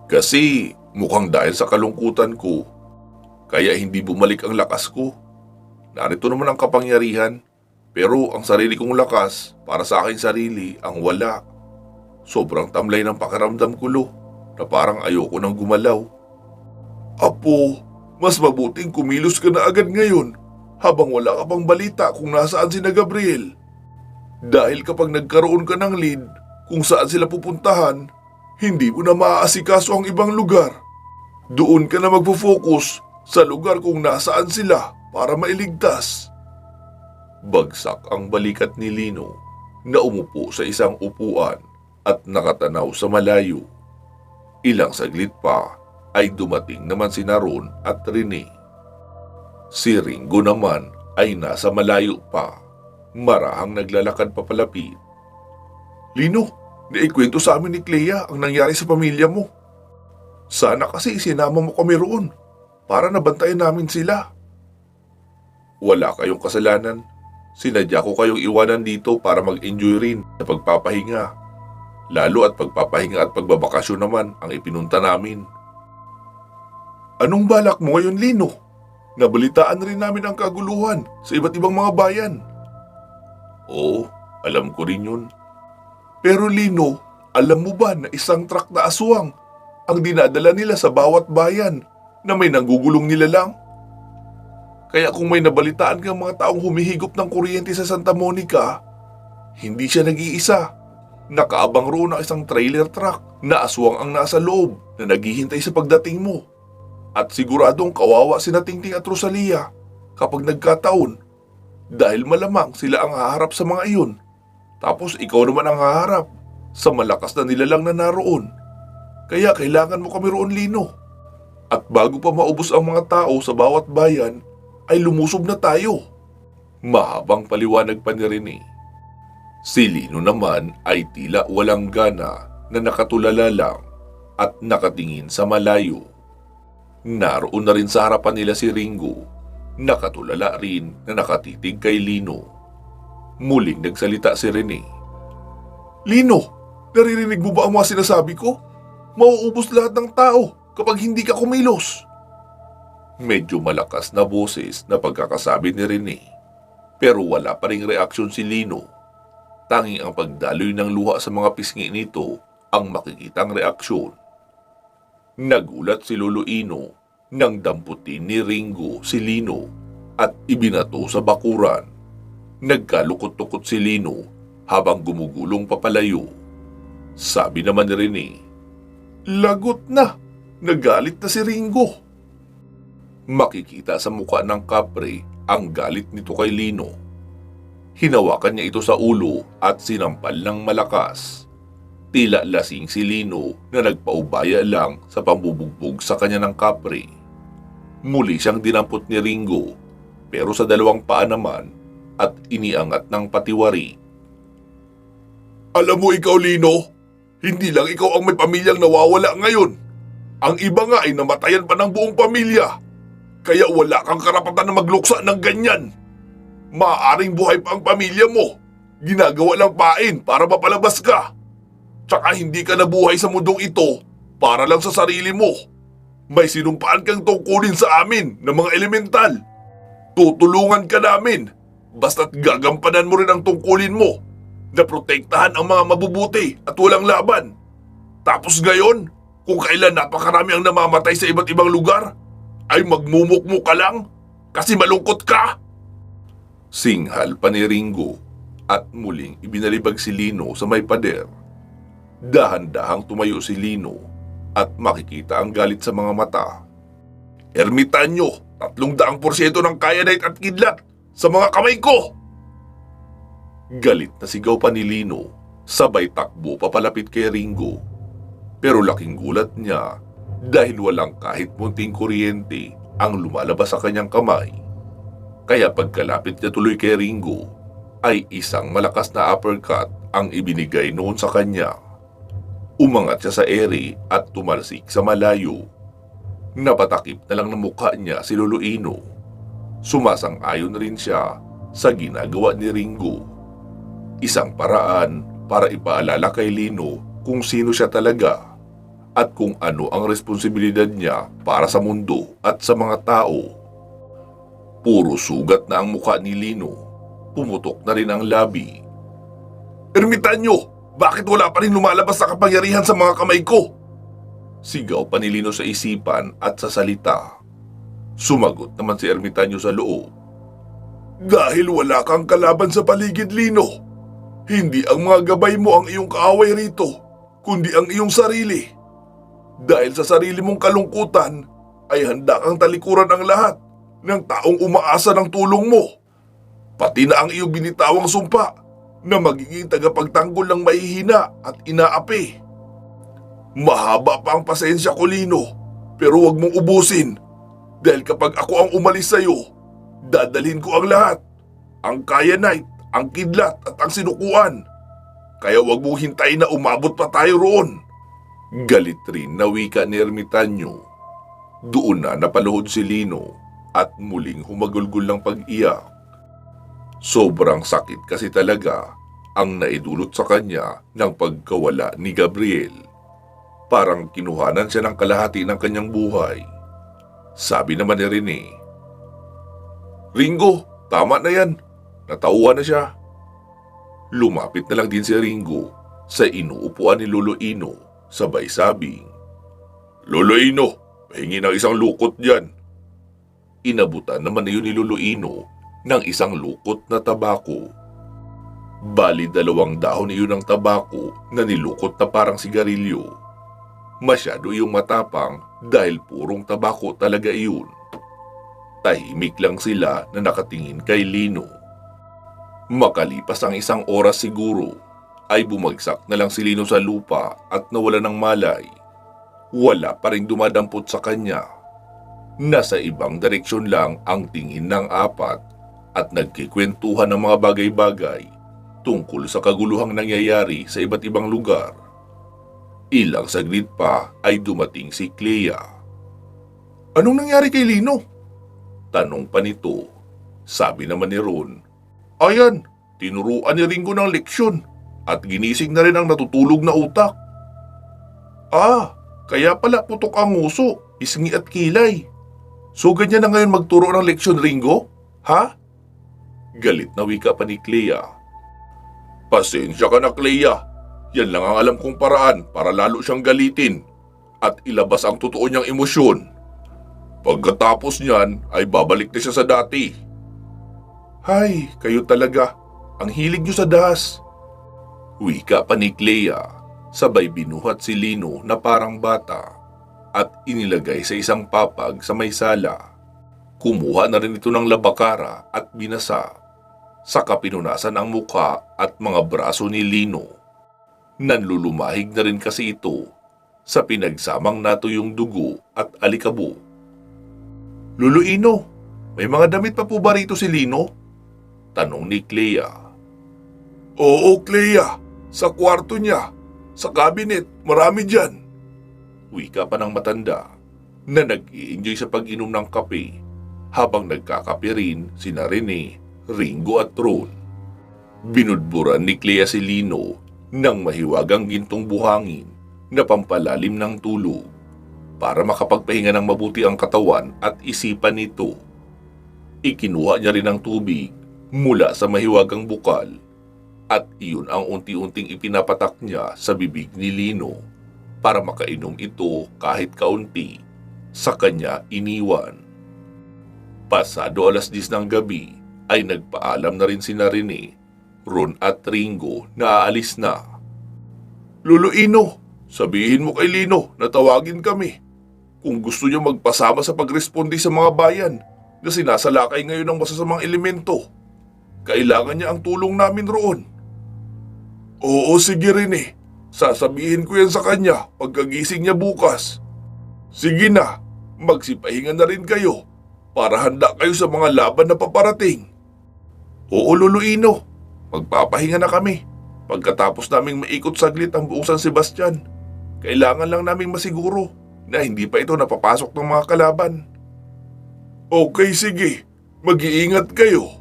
Kasi mukhang dahil sa kalungkutan ko, kaya hindi bumalik ang lakas ko. Narito naman ang kapangyarihan, pero ang sarili kong lakas para sa aking sarili ang wala. Sobrang tamlay ng pakiramdam ko, Lo, na parang ayoko nang gumalaw. Apo, mas mabuting kumilos ka na agad ngayon habang wala ka pang balita kung nasaan sina Gabriel. Dahil kapag nagkaroon ka ng lead kung saan sila pupuntahan, hindi mo na maaasikaso ang ibang lugar. Doon ka na magpo-focus sa lugar kung nasaan sila para mailigtas. Bagsak ang balikat ni Lino na umupo sa isang upuan at nakatanaw sa malayo. Ilang saglit pa ay dumating naman si Naron at Rene. Si Ringo naman ay nasa malayo pa, marahang naglalakad papalapit. Lino, naikwento sa amin ni Clea ang nangyari sa pamilya mo. Sana kasi isinama mo kami roon para nabantayan namin sila. Wala kayong kasalanan. Sinadya ko kayong iwanan dito para mag-enjoy rin sa pagpapahinga. Lalo at pagpapahinga at pagbabakasyon naman ang ipinunta namin. Anong balak mo ngayon, Lino? Nabalitaan rin namin ang kaguluhan sa iba't ibang mga bayan. Oo, alam ko rin yun. Pero Lino, alam mo ba na isang truck na aswang ang dinadala nila sa bawat bayan na may nanggugulong nila lang? Kaya kung may nabalitaan kang mga taong humihigop ng kuryente sa Santa Monica, hindi siya nag-iisa. Nakaabang roon ang isang trailer truck na aswang ang nasa loob na naghihintay sa pagdating mo. At siguradong kawawa sina Tingting at Rosalia kapag nagkataon dahil malamang sila ang haharap sa mga iyon. Tapos ikaw naman ang haharap sa malakas na nilalang na naroon. Kaya kailangan mo kami roon, Lino. At bago pa maubos ang mga tao sa bawat bayan, ay lumusob na tayo. Mahabang paliwanag pa ni Rene. Si Lino naman ay tila walang gana na nakatulala lang at nakatingin sa malayo. Naroon na rin sa harapan nila si Ringo, nakatulala rin na nakatitig kay Lino. Muling nagsalita si Rene. Lino, naririnig mo ba ang mga sinasabi ko? Mauubos lahat ng tao kapag hindi ka kumilos. Medyo malakas na boses na pagkakasabi ni Rene. Pero wala pa ring reaksyon si Lino. Tanging ang pagdaloy ng luha sa mga pisngi nito ang makikitang reaksyon. Nagulat si Lolo Ino nang damputin ni Ringo si Lino at ibinato sa bakuran. Nagkalukot-tukot si Lino habang gumugulong papalayo. Sabi naman ni Rene, "Lagot na! Nagalit na si Ringo." Makikita sa mukha ng kapre ang galit nito kay Lino. Hinawakan niya ito sa ulo at sinampal ng malakas. Tila lasing si Lino na nagpaubaya lang sa pambubugbog sa kanya ng kapre. Muli siyang dinampot ni Ringo pero sa dalawang paa naman at iniangat ng patiwari. "Alam mo ikaw, Lino, hindi lang ikaw ang may pamilyang nawawala ngayon. Ang iba nga ay namatayan pa ng buong pamilya. Kaya wala kang karapatan na magluksa ng ganyan. Maaaring buhay pa ang pamilya mo. Ginagawa lang pain para mapalabas ka. Tsaka hindi ka nabuhay sa mundong ito para lang sa sarili mo. May sinumpaan kang tungkulin sa amin ng mga elemental. Tutulungan ka namin basta't gagampanan mo rin ang tungkulin mo na protektahan ang mga mabubuti at walang laban. Tapos ngayon, kung kailan napakarami ang namamatay sa iba't ibang lugar, ay magmumukmuk ka lang kasi malungkot ka." Singhal pa ni Ringo at muling ibinalibag si Lino sa may pader. Dahan-dahang tumayo si Lino at makikita ang galit sa mga mata. "Ermitanyo, 300% ng kyanite at kidlat sa mga kamay ko!" Galit na sigaw pa ni Lino, sabay takbo papalapit kay Ringo. Pero laking gulat niya dahil walang kahit munting kuryente ang lumalabas sa kanyang kamay. Kaya pagkalapit niya tuloy kay Ringo, ay isang malakas na uppercut ang ibinigay noon sa kanya. Umangat siya sa ere at tumalsik sa malayo. Napatakip na lang ng mukha niya si Lolo Ino. Sumasang-ayon rin siya sa ginagawa ni Ringo. Isang paraan para ipaalala kay Lino kung sino siya talaga at kung ano ang responsibilidad niya para sa mundo at sa mga tao. Puro sugat na ang mukha ni Lino. Pumutok na rin ang labi. "Ermitanyo, bakit wala pa rin lumalabas na kapangyarihan sa mga kamay ko?" Sigaw pa ni Lino sa isipan at sa salita. Sumagot naman si Ermitanyo sa loob. "Dahil wala kang kalaban sa paligid, Lino. Hindi ang mga gabay mo ang iyong kaaway rito, kundi ang iyong sarili. Dahil sa sarili mong kalungkutan, ay handa kang talikuran ang lahat ng taong umaasa ng tulong mo. Pati na ang iyong binitawang sumpa na magiging tagapagtanggol ng mahihina at inaapi. Mahaba pa ang pasensya ko, Lino, pero huwag mong ubusin. Dahil kapag ako ang umalis sa'yo, dadalhin ko ang lahat. Ang kyanite, ang kidlat at ang sinukuan. Kaya huwag mong hintayin na umabot pa tayo roon." Galit rin na wika ni Ermitanyo. Doon na napaluhod si Lino at muling humagulgol ng pag-iyak. Sobrang sakit kasi talaga ang naidulot sa kanya ng pagkawala ni Gabriel. Parang kinuhanan siya ng kalahati ng kanyang buhay. Sabi naman ni Rene, "Ringo, tama na yan. Natauhan na siya." Lumapit na lang din si Ringo sa inuupuan ni Lolo Ino. Sabay sabing, "Lolo Ino, pahingi ng isang lukot dyan." Inabutan naman niyo ni Lolo Ino ng isang lukot na tabako. Bali 2 dahon iyon ng tabako na nilukot na parang sigarilyo. Masyado iyong matapang dahil purong tabako talaga iyon. Tahimik lang sila na nakatingin kay Lino. Makalipas ang 1 oras siguro, ay bumagsak na lang si Lino sa lupa at nawala ng malay. Wala pa rin dumadampot sa kanya. Nasa ibang direksyon lang ang tingin ng 4 at nagkikwentuhan ng mga bagay-bagay tungkol sa kaguluhang nangyayari sa iba't ibang lugar. Ilang saglit pa ay dumating si Clea. "Anong nangyari kay Lino?" Tanong pa nito. Sabi naman ni Ron, "Ayan, tinuruan ni Ringo ng leksyon at ginising na rin ang natutulog na utak." "Ah, kaya pala putok ang nguso, isngi at kilay." So ganyan na ngayon magturo ng leksyon, Ringo? Ha? Galit na wika pa ni Clea. Pasensya ka na, Clea. Yan lang ang alam kong paraan para lalo siyang galitin at ilabas ang totoo niyang emosyon. Pagkatapos niyan ay babalik na siya sa dati. Hay, kayo talaga. Ang hilig niyo sa dahas. Wika pa ni Clea, sabay binuhat si Lino na parang bata at inilagay sa isang papag sa may sala. Kumuha na rin ito ng labakara at binasa. Saka pinunasan ang mukha at mga braso ni Lino. Nanlulumahig na rin kasi ito sa pinagsamang natuyong dugo at alikabo. Lolo Ino, may mga damit pa po ba rito si Lino? Tanong ni Clea. Oo, Clea. Sa kwarto niya. Sa cabinet, marami dyan. Wika pa ng matanda na nag-i-enjoy sa pag-inom ng kape habang nagkakape rin sina Rene, Ringo at Ron. Binudburan ni Clea si Lino ng mahiwagang gintong buhangin na pampalalim ng tulog para makapagpahinga ng mabuti ang katawan at isipan nito. Ikinuha niya rin ang tubig mula sa mahiwagang bukal at iyon ang unti-unting ipinapatak niya sa bibig ni Lino para makainom ito kahit kaunti. Sa kanya iniwan. Pasado 10:00 ng gabi ay nagpaalam na rin sina Rene, Ron at Ringo na aalis na. Lolo Ino, sabihin mo kay Lino na tawagin kami kung gusto niya magpasama sa pagresponde sa mga bayan na sinasalakay ngayon ng masasamang elemento. Kailangan niya ang tulong namin roon. Oo, sige Rene. Sasabihin ko yan sa kanya pagkagising niya bukas. Sige na, magsipahinga na rin kayo para handa kayo sa mga laban na paparating. Oo, Lolo Ino. Magpapahinga na kami. Pagkatapos naming maikot saglit ang buong San Sebastian, kailangan lang naming masiguro na hindi pa ito napapasok ng mga kalaban. Okay, sige. Mag-iingat kayo.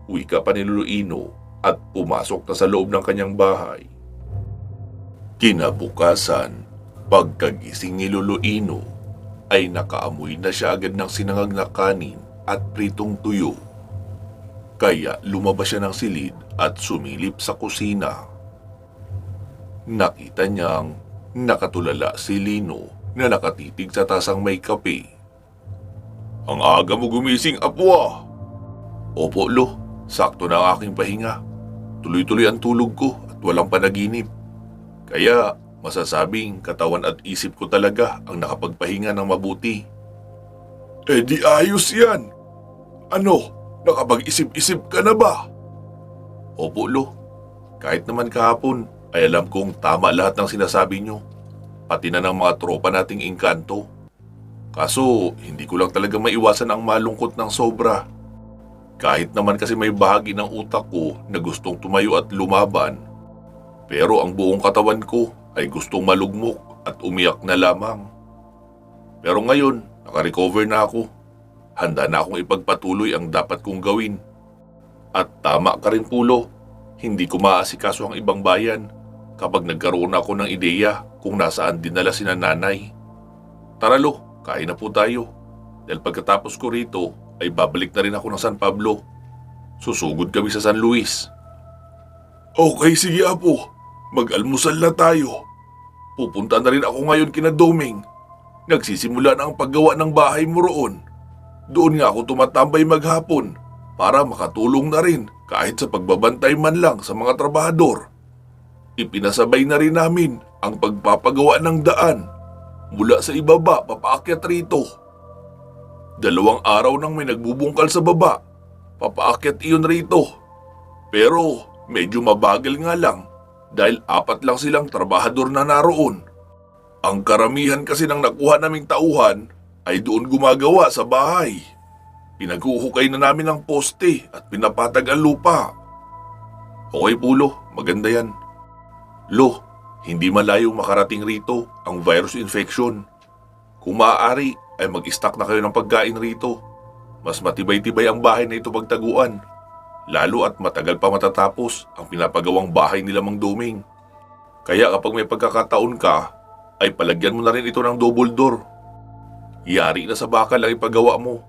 Wika pa ni Lolo Ino at pumasok na sa loob ng kanyang bahay. Kinabukasan, pagkagising ni Lolo Ino, ay nakaamoy na siya agad ng sinangag na kanin at pritong tuyo. Kaya lumabas siya ng silid at sumilip sa kusina. Nakita niyang nakatulala si Lino na nakatitig sa tasang may kape. Ang aga mo gumising, apo ah. Opo, Lo. Sakto na ang aking pahinga. Tuloy-tuloy ang tulog ko at walang panaginip. Kaya masasabing katawan at isip ko talaga ang nakapagpahinga ng mabuti. Eh di ayos yan. Ano, nakapag-isip-isip ka na ba? Opo, Lo. Kahit naman kahapon ay alam kong tama lahat ng sinasabi nyo. Pati na ng mga tropa nating engkanto. Kaso hindi ko lang talaga maiwasan ang malungkot ng sobra. Kahit naman kasi may bahagi ng utak ko na gustong tumayo at lumaban, pero ang buong katawan ko ay gustong malugmok at umiyak na lamang. Pero ngayon, nakarecover na ako. Handa na akong ipagpatuloy ang dapat kong gawin. At tama ka rin, Pulo, hindi ko maasikaso ang ibang bayan kapag nagkaroon ako ng ideya kung nasaan dinala sina nanay. Tara, Lo, kain na po tayo. Dahil pagkatapos ko rito, ay babalik na rin ako ng San Pablo. Susugod kami sa San Luis. Okay, sige apo. Mag-almusal na tayo. Pupunta na rin ako ngayon kina Doming. Nagsisimula na ang paggawa ng bahay mo roon. Doon nga ako tumatambay maghapon para makatulong na rin kahit sa pagbabantay man lang sa mga trabahador. Ipinasabay na rin namin ang pagpapagawa ng daan mula sa ibaba papaakyat rito. 2 araw nang may nagbubungkal sa baba. Papaakyat iyon rito. Pero medyo mabagal nga lang dahil 4 lang silang trabahador na naroon. Ang karamihan kasi ng nakuha naming tauhan ay doon gumagawa sa bahay. Pinaghuhukay na namin ang poste at pinapatag ang lupa. Okay, Pulo, maganda yan. Lo, hindi malayong makarating rito ang virus infection. Kung maaari, ay mag-stock na kayo ng pagkain rito. Mas matibay-tibay ang bahay na ito pagtaguan. Lalo at matagal pa matatapos ang pinapagawang bahay nila Mang Doming. Kaya kapag may pagkakataon ka, ay palagyan mo na rin ito ng double door. Yari na sa bakal ang ipagawa mo.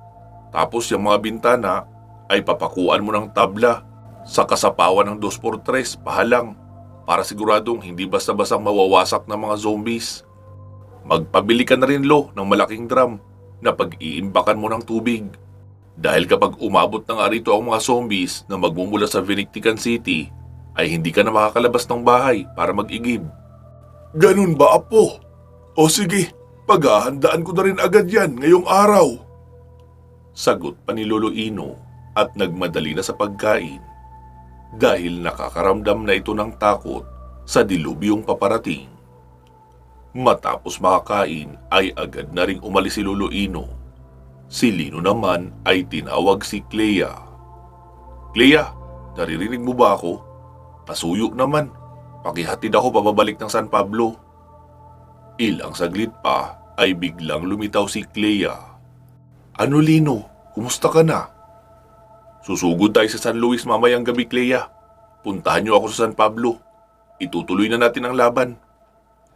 Tapos yung mga bintana ay papakuan mo ng tabla sa kasapawan ng 2x3 pahalang para siguradong hindi basta-bastang mawawasak ng mga zombies. Magpabili ka na rin ng malaking drum na pag-iimbakan mo ng tubig. Dahil kapag umabot na nga rito ang mga zombies na magmumula sa Vinictican City, ay hindi ka na makakalabas ng bahay para mag-igib. Ganun ba, Apo? O sige, paghahandaan ko na rin agad yan ngayong araw. Sagot pa ni Lolo Ino at nagmadali na sa pagkain dahil nakakaramdam na ito ng takot sa dilubyong paparating. Matapos makakain ay agad na ring umalis si Lolo Ino. Si Lino naman ay tinawag si Clea. Clea, naririnig mo ba ako? Pasuyo naman. Pakihatid ako pababalik ng San Pablo. Ilang saglit pa ay biglang lumitaw si Clea. Ano Lino? Kumusta ka na? Susugod tayo sa San Luis mamayang gabi, Clea. Puntahan niyo ako sa San Pablo. Itutuloy na natin ang laban.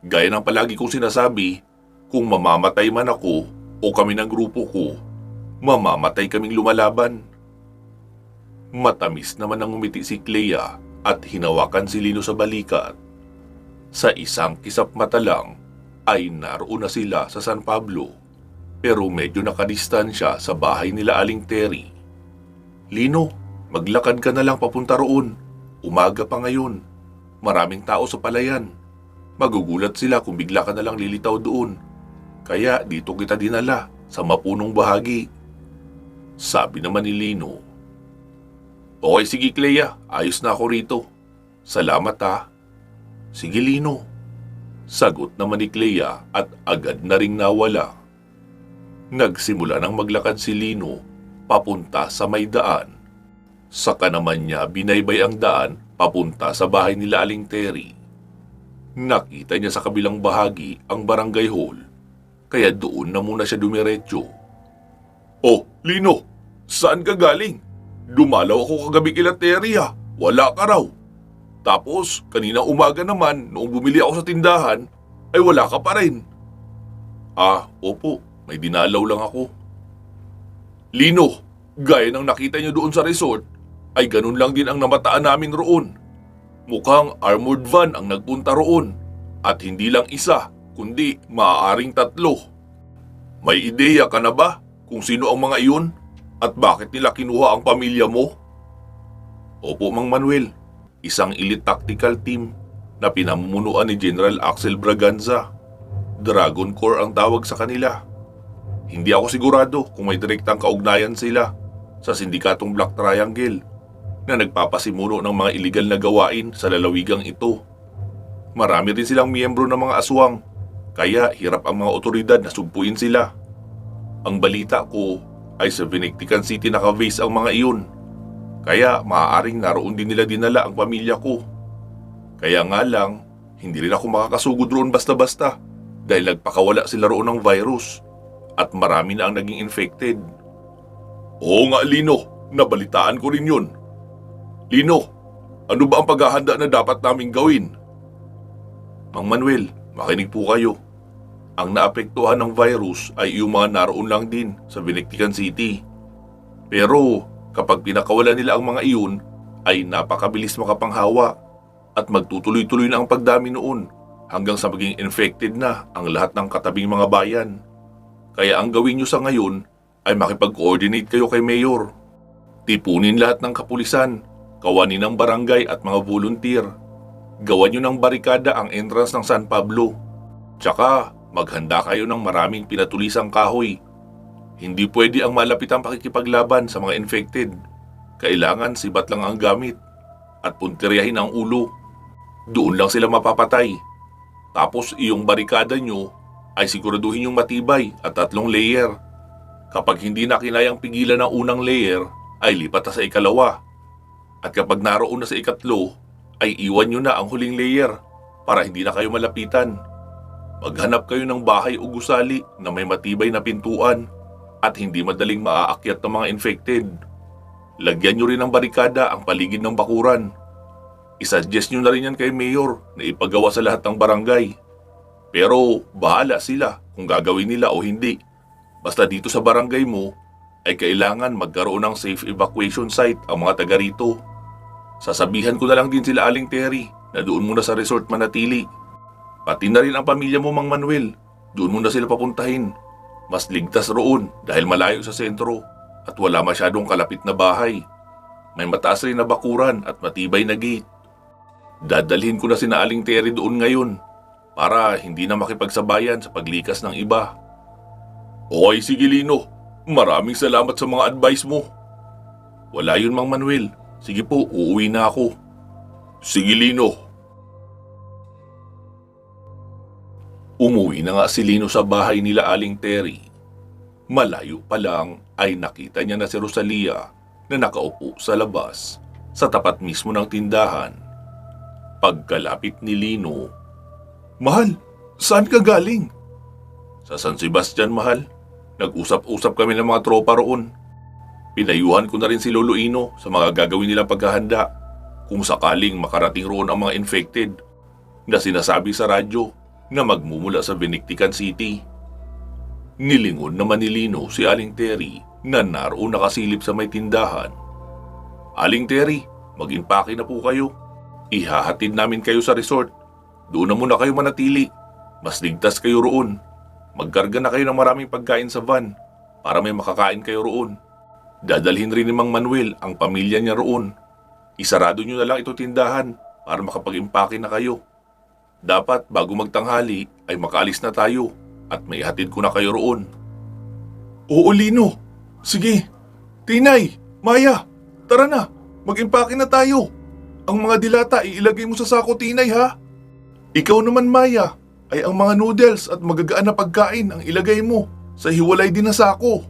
Gaya ng palagi kong sinasabi, kung mamamatay man ako o kami ng grupo ko, mamamatay kaming lumalaban. Matamis naman ang umiti si Clea at hinawakan si Lino sa balikat. Sa isang kisap mata lang ay naroon na sila sa San Pablo, pero medyo nakadistansya sa bahay nila Aling Terry. Lino, maglakad ka na lang papunta roon. Umaga pa ngayon. Maraming tao sa palayan. Magugulat sila kung bigla ka na lang lilitaw doon. Kaya dito kita dinala sa mapunong bahagi. Sabi naman ni Lino. Okay, sige Clea, ayos na ako rito. Salamat ha. Sige Lino. Sagot naman ni Clea at agad na ring nawala. Nagsimula nang maglakad si Lino papunta sa may daan. Saka naman niya binaybay ang daan papunta sa bahay nila Aling Terry. Nakita niya sa kabilang bahagi ang barangay hall, kaya doon na muna siya dumiretso. Oh, Lino, saan ka galing? Dumalaw ako kagabi kila Terry ha, wala ka raw. Tapos, kanina umaga naman, noong bumili ako sa tindahan, ay wala ka pa rin. Ah, opo, may dinalaw lang ako. Lino, gaya ng nakita niyo doon sa resort, ay ganun lang din ang namataan namin roon. Mukhang armored van ang nagpunta roon, at hindi lang isa, kundi maaaring 3. May ideya ka na ba kung sino ang mga iyon at bakit nila kinuha ang pamilya mo? Opo, Mang Manuel, isang elite tactical team na pinamumunuan ni General Axel Braganza. Dragon Corps ang tawag sa kanila. Hindi ako sigurado kung may direktang kaugnayan sila sa sindikatong Black Triangle na nagpapasimuno ng mga iligal na gawain sa lalawigang ito. Marami rin silang miyembro ng mga aswang, kaya hirap ang mga otoridad na sugpuin sila. Ang balita ko ay sa Vinictican City naka-base ang mga iyon, kaya maaaring naroon din nila dinala ang pamilya ko. Kaya nga lang, hindi rin ako makakasugod roon basta-basta dahil nagpakawala sila roon ng virus at marami na ang naging infected. Oo nga Lino, nabalitaan ko rin yun. Lino, ano ba ang paghahanda na dapat naming gawin? Mang Manuel, makinig po kayo. Ang naapektuhan ng virus ay yung mga naroon lang din sa Vinictican City. Pero kapag pinakawalan nila ang mga iyon, ay napakabilis makapanghawa at magtutuloy-tuloy na ang pagdami noon hanggang sa maging infected na ang lahat ng katabing mga bayan. Kaya ang gawin nyo sa ngayon ay makipag-coordinate kayo kay Mayor. Tipunin lahat ng kapulisan, kawanin ng barangay at mga volunteer. Gawan nyo ng barikada ang entrance ng San Pablo. Tsaka maghanda kayo ng maraming pinatulisang kahoy. Hindi pwede ang malapitang pakikipaglaban sa mga infected. Kailangan sibat lang ang gamit at puntiryahin ang ulo. Doon lang sila mapapatay. Tapos iyong barikada nyo ay siguraduhin yung matibay at 3 layer. Kapag hindi na kinayang pigilan ng unang layer, ay lipat na sa ikalawa. At kapag naroon na sa ikatlo, ay iwan nyo na ang huling layer para hindi na kayo malapitan. Maghanap kayo ng bahay o gusali na may matibay na pintuan at hindi madaling maaakyat ng mga infected. Lagyan nyo rin ng barikada ang paligid ng bakuran. Isuggest nyo na rin yan kay Mayor na ipagawa sa lahat ng barangay. Pero bahala sila kung gagawin nila o hindi. Basta dito sa barangay mo, ay kailangan magkaroon ng safe evacuation site ang mga taga rito. Sasabihan ko na lang din sila Aling Terry na doon muna sa resort manatili. Pati na rin ang pamilya mo, Mang Manuel. Doon muna sila papuntahin. Mas ligtas roon dahil malayo sa sentro at wala masyadong kalapit na bahay. May mataas rin na bakuran at matibay na gate. Dadalhin ko na sina Aling Terry doon ngayon para hindi na makipagsabayan sa paglikas ng iba. Okay, sige Lino. Maraming salamat sa mga advice mo. Wala yun, Mang Manuel. Sige po, uuwi na ako. Sige Lino. Umuwi na nga si Lino sa bahay nila Aling Terry. Malayo pa lang ay nakita niya na si Rosalia na nakaupo sa labas sa tapat mismo ng tindahan. Pagkalapit ni Lino, "Mahal, saan ka galing?" "Sa San Sebastian, mahal. Nag-usap-usap kami ng mga tropa roon. Pinayuhan ko na rin si Lolo Ino sa mga gagawin nilang paghahanda kung sakaling makarating roon ang mga infected na sinasabi sa radyo na magmumula sa Vinictican City." Nilingon naman ni Lino si Aling Terry na naroon nakasilip sa may tindahan. "Aling Terry, mag-impake na po kayo. Ihahatid namin kayo sa resort. Doon na muna kayo manatili. Mas ligtas kayo roon. Magkarga na kayo ng maraming pagkain sa van para may makakain kayo roon. Dadalhin rin ni Mang Manuel ang pamilya niya roon. Isarado nyo na lang ito tindahan para makapag-impake na kayo. Dapat bago magtanghali ay makaalis na tayo at may hatid ko na kayo roon." "Oo, Lino. Sige. Tinay, Maya, tara na. Mag-impake na tayo. Ang mga dilata iilagay mo sa sako, Tinay, ha? Ikaw naman, Maya, ay ang mga noodles at magagaan na pagkain ang ilagay mo sa hiwalay din na sako."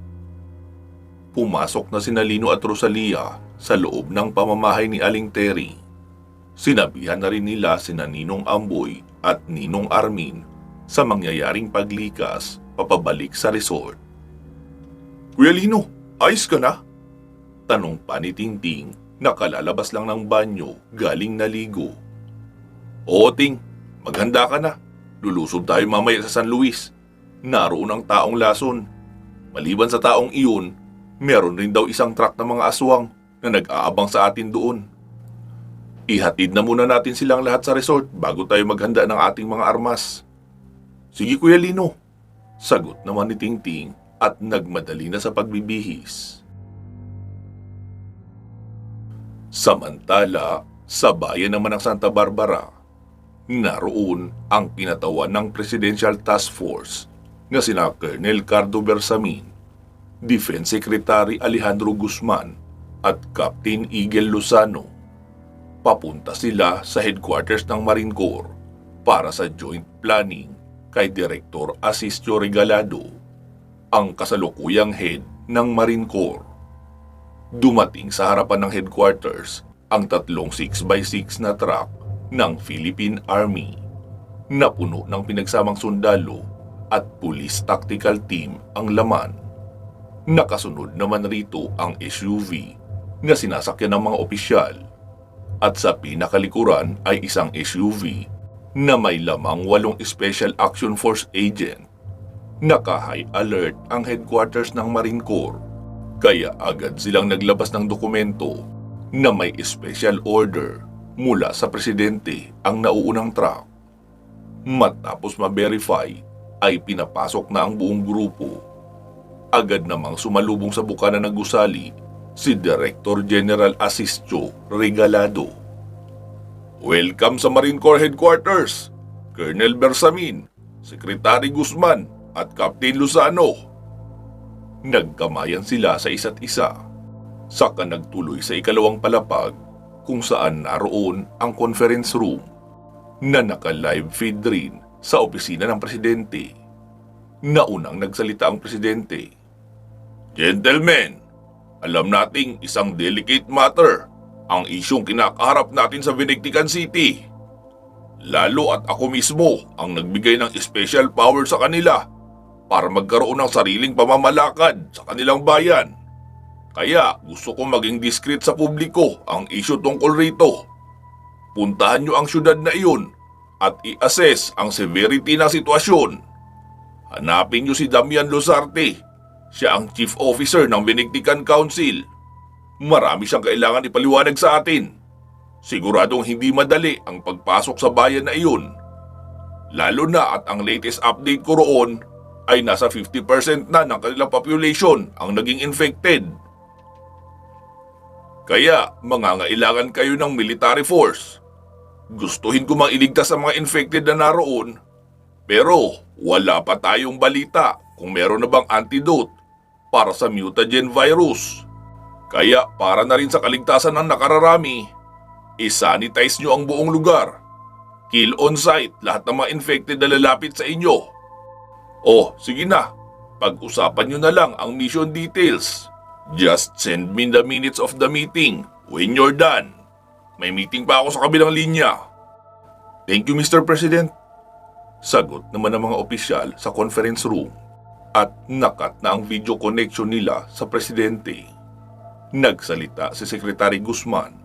Pumasok na sina Lino at Rosalia sa loob ng pamamahay ni Aling Terry. Sinabihan na rin nila sina Ninong Amboy at Ninong Armin sa mangyayaring paglikas papabalik sa resort. "Kuya Lino, ayos ka na?" Tanong pa ni Tingting na kalalabas lang ng banyo galing naligo. "Oo, Ting. Maghanda ka na. Lulusob tayo mamaya sa San Luis. Naroon ang taong lason. Maliban sa taong iyon, meron rin daw isang truck ng mga aswang na nag-aabang sa atin doon. Ihatid na muna natin silang lahat sa resort bago tayo maghanda ng ating mga armas." "Sige, Kuya Lino." Sagot naman ni Tingting at nagmadali na sa pagbibihis. Samantala, sa bayan naman ng Santa Barbara, naroon ang kinatawan ng Presidential Task Force na sina Colonel Cardo Bersamin, Defense Secretary Alejandro Guzman at Captain Igel Lozano. Papunta sila sa headquarters ng Marine Corps para sa joint planning kay Director Asistio Regalado, ang kasalukuyang head ng Marine Corps. Dumating sa harapan ng headquarters ang tatlong 6x6 na truck ng Philippine Army na puno ng pinagsamang sundalo at police tactical team ang laman. Nakasunod naman rito ang SUV na sinasakyan ng mga opisyal at sa pinakalikuran ay isang SUV na may lamang 8 Special Action Force agent. Naka-high alert ang headquarters ng Marine Corps kaya agad silang naglabas ng dokumento na may special order mula sa presidente ang nauunang truck. Matapos ma-verify ay pinapasok na ang buong grupo. Agad namang sumalubong sa bukana ng gusali si Director General Asistio Regalado. "Welcome sa Marine Corps Headquarters, Colonel Bersamin, Secretary Guzman at Captain Lozano." Nagkamayan sila sa isa't isa. Saka nagtuloy sa ikalawang palapag kung saan naroon ang conference room na naka-live feed rin sa opisina ng presidente. Naunang nagsalita ang presidente. "Gentlemen, alam nating isang delicate matter ang isyong kinakaharap natin sa Vinictican City. Lalo at ako mismo ang nagbigay ng special power sa kanila para magkaroon ng sariling pamamalakad sa kanilang bayan. Kaya gusto kong maging discreet sa publiko ang isyu tungkol rito. Puntahan nyo ang syudad na iyon at i-assess ang severity ng sitwasyon. Hanapin nyo si Damian Luzarte Siya ang chief officer ng Benedictine Council. Marami siyang kailangan ipaliwanag sa atin. Siguradong hindi madali ang pagpasok sa bayan na iyon. Lalo na at ang latest update ko roon ay nasa 50% na ng kanilang population ang naging infected. Kaya mangangailangan kayo ng military force. Gustuhin ko mang iligtas ang mga infected na naroon, pero wala pa tayong balita kung meron na bang antidote para sa mutagen virus. Kaya para na rin sa kaligtasan ng nakararami, isanitize nyo ang buong lugar. Kill on site lahat ng mga infected na lalapit sa inyo. Oh, sige na. Pag-usapan nyo na lang ang mission details. Just send me the minutes of the meeting when you're done. May meeting pa ako sa kabilang linya. Thank you, Mr. President. Sagot naman ng mga opisyal sa conference room at nakat na ang video connection nila sa presidente. Nagsalita si Secretary Guzman.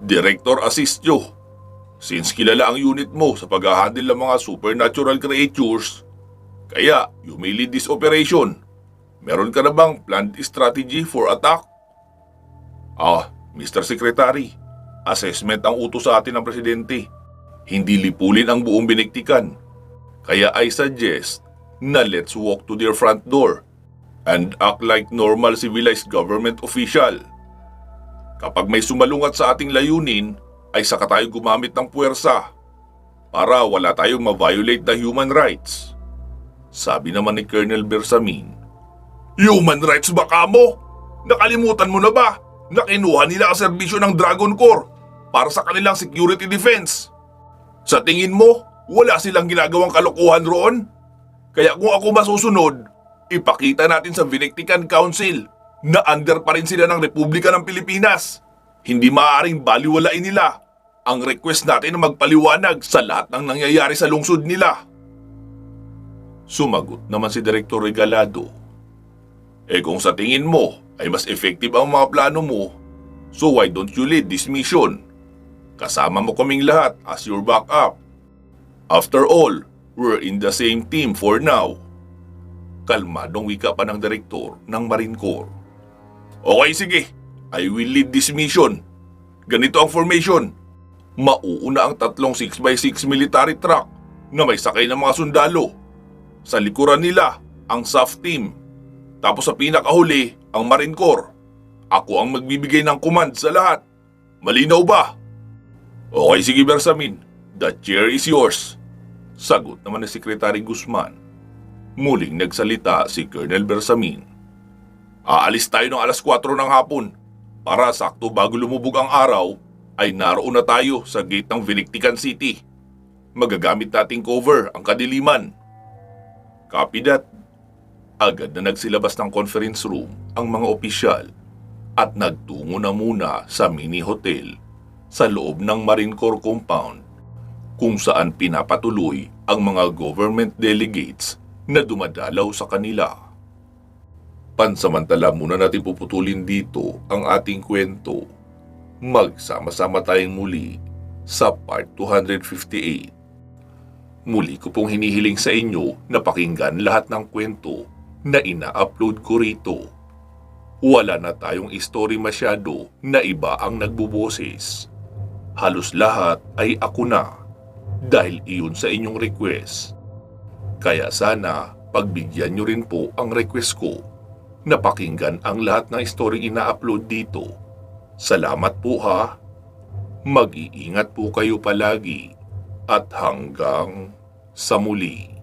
Director Asistio, since kilala ang unit mo sa pag-handle ng mga supernatural creatures, kaya you may lead this operation. Meron ka na bang planned strategy for attack? Mr. Secretary, assessment ang utos sa atin ng presidente. Hindi lipulin ang buong Benedictine. Kaya I suggest na let's walk to their front door and act like normal civilized government official. Kapag may sumalungat sa ating layunin, ay saka tayo gumamit ng puwersa para wala tayong ma-violate na human rights. Sabi naman ni Colonel Bersamin. Human rights ba kamo? Nakalimutan mo na ba na kinuha nila ang serbisyo ng Dragon Corps para sa kanilang security defense? Sa tingin mo, wala silang ginagawang kalokohan roon? Kaya kung ako masusunod, ipakita natin sa Benedictine Council na under pa rin sila ng Republika ng Pilipinas. Hindi maaaring baliwalain nila ang request natin na magpaliwanag sa lahat ng nangyayari sa lungsod nila. Sumagot naman si Director Regalado. Kung sa tingin mo ay mas effective ang mga plano mo, so why don't you lead this mission? Kasama mo kaming lahat as your backup. After all, we're in the same team for now. Kalmadong wika pa ng direktor ng Marine Corps. Okay, sige. I will lead this mission. Ganito ang formation. Mauuna ang tatlong 6x6 military truck na may sakay ng mga sundalo. Sa likuran nila, ang SAF team. Tapos sa pinakahuli, ang Marine Corps. Ako ang magbibigay ng command sa lahat. Malinaw ba? Okay, sige Bersamin. The chair is yours. Sagot naman ni Secretary Guzman. Muling nagsalita si Colonel Bersamin. Aalis tayo ng alas 4 ng hapon para sakto bago lumubog ang araw ay naroon na tayo sa gate ng Benedictine City. Magagamit nating cover ang kadiliman. Copy that. Agad na nagsilabas ng conference room ang mga opisyal at nagtungo na muna sa mini hotel sa loob ng Marine Corps compound kung saan pinapatuloy ang mga government delegates na dumadalaw sa kanila. Pansamantala muna natin puputulin dito ang ating kwento. Magsama-sama tayong muli sa part 258. Muli ko pong hinihiling sa inyo na pakinggan lahat ng kwento na ina-upload ko rito. Wala na tayong story masyado na iba ang nagbuboses. Halos lahat ay ako na dahil iyon sa inyong request. Kaya sana pagbigyan nyo rin po ang request ko na pakinggan ang lahat ng story ina-upload dito. Salamat po ha. Mag-iingat po kayo palagi at hanggang sa muli.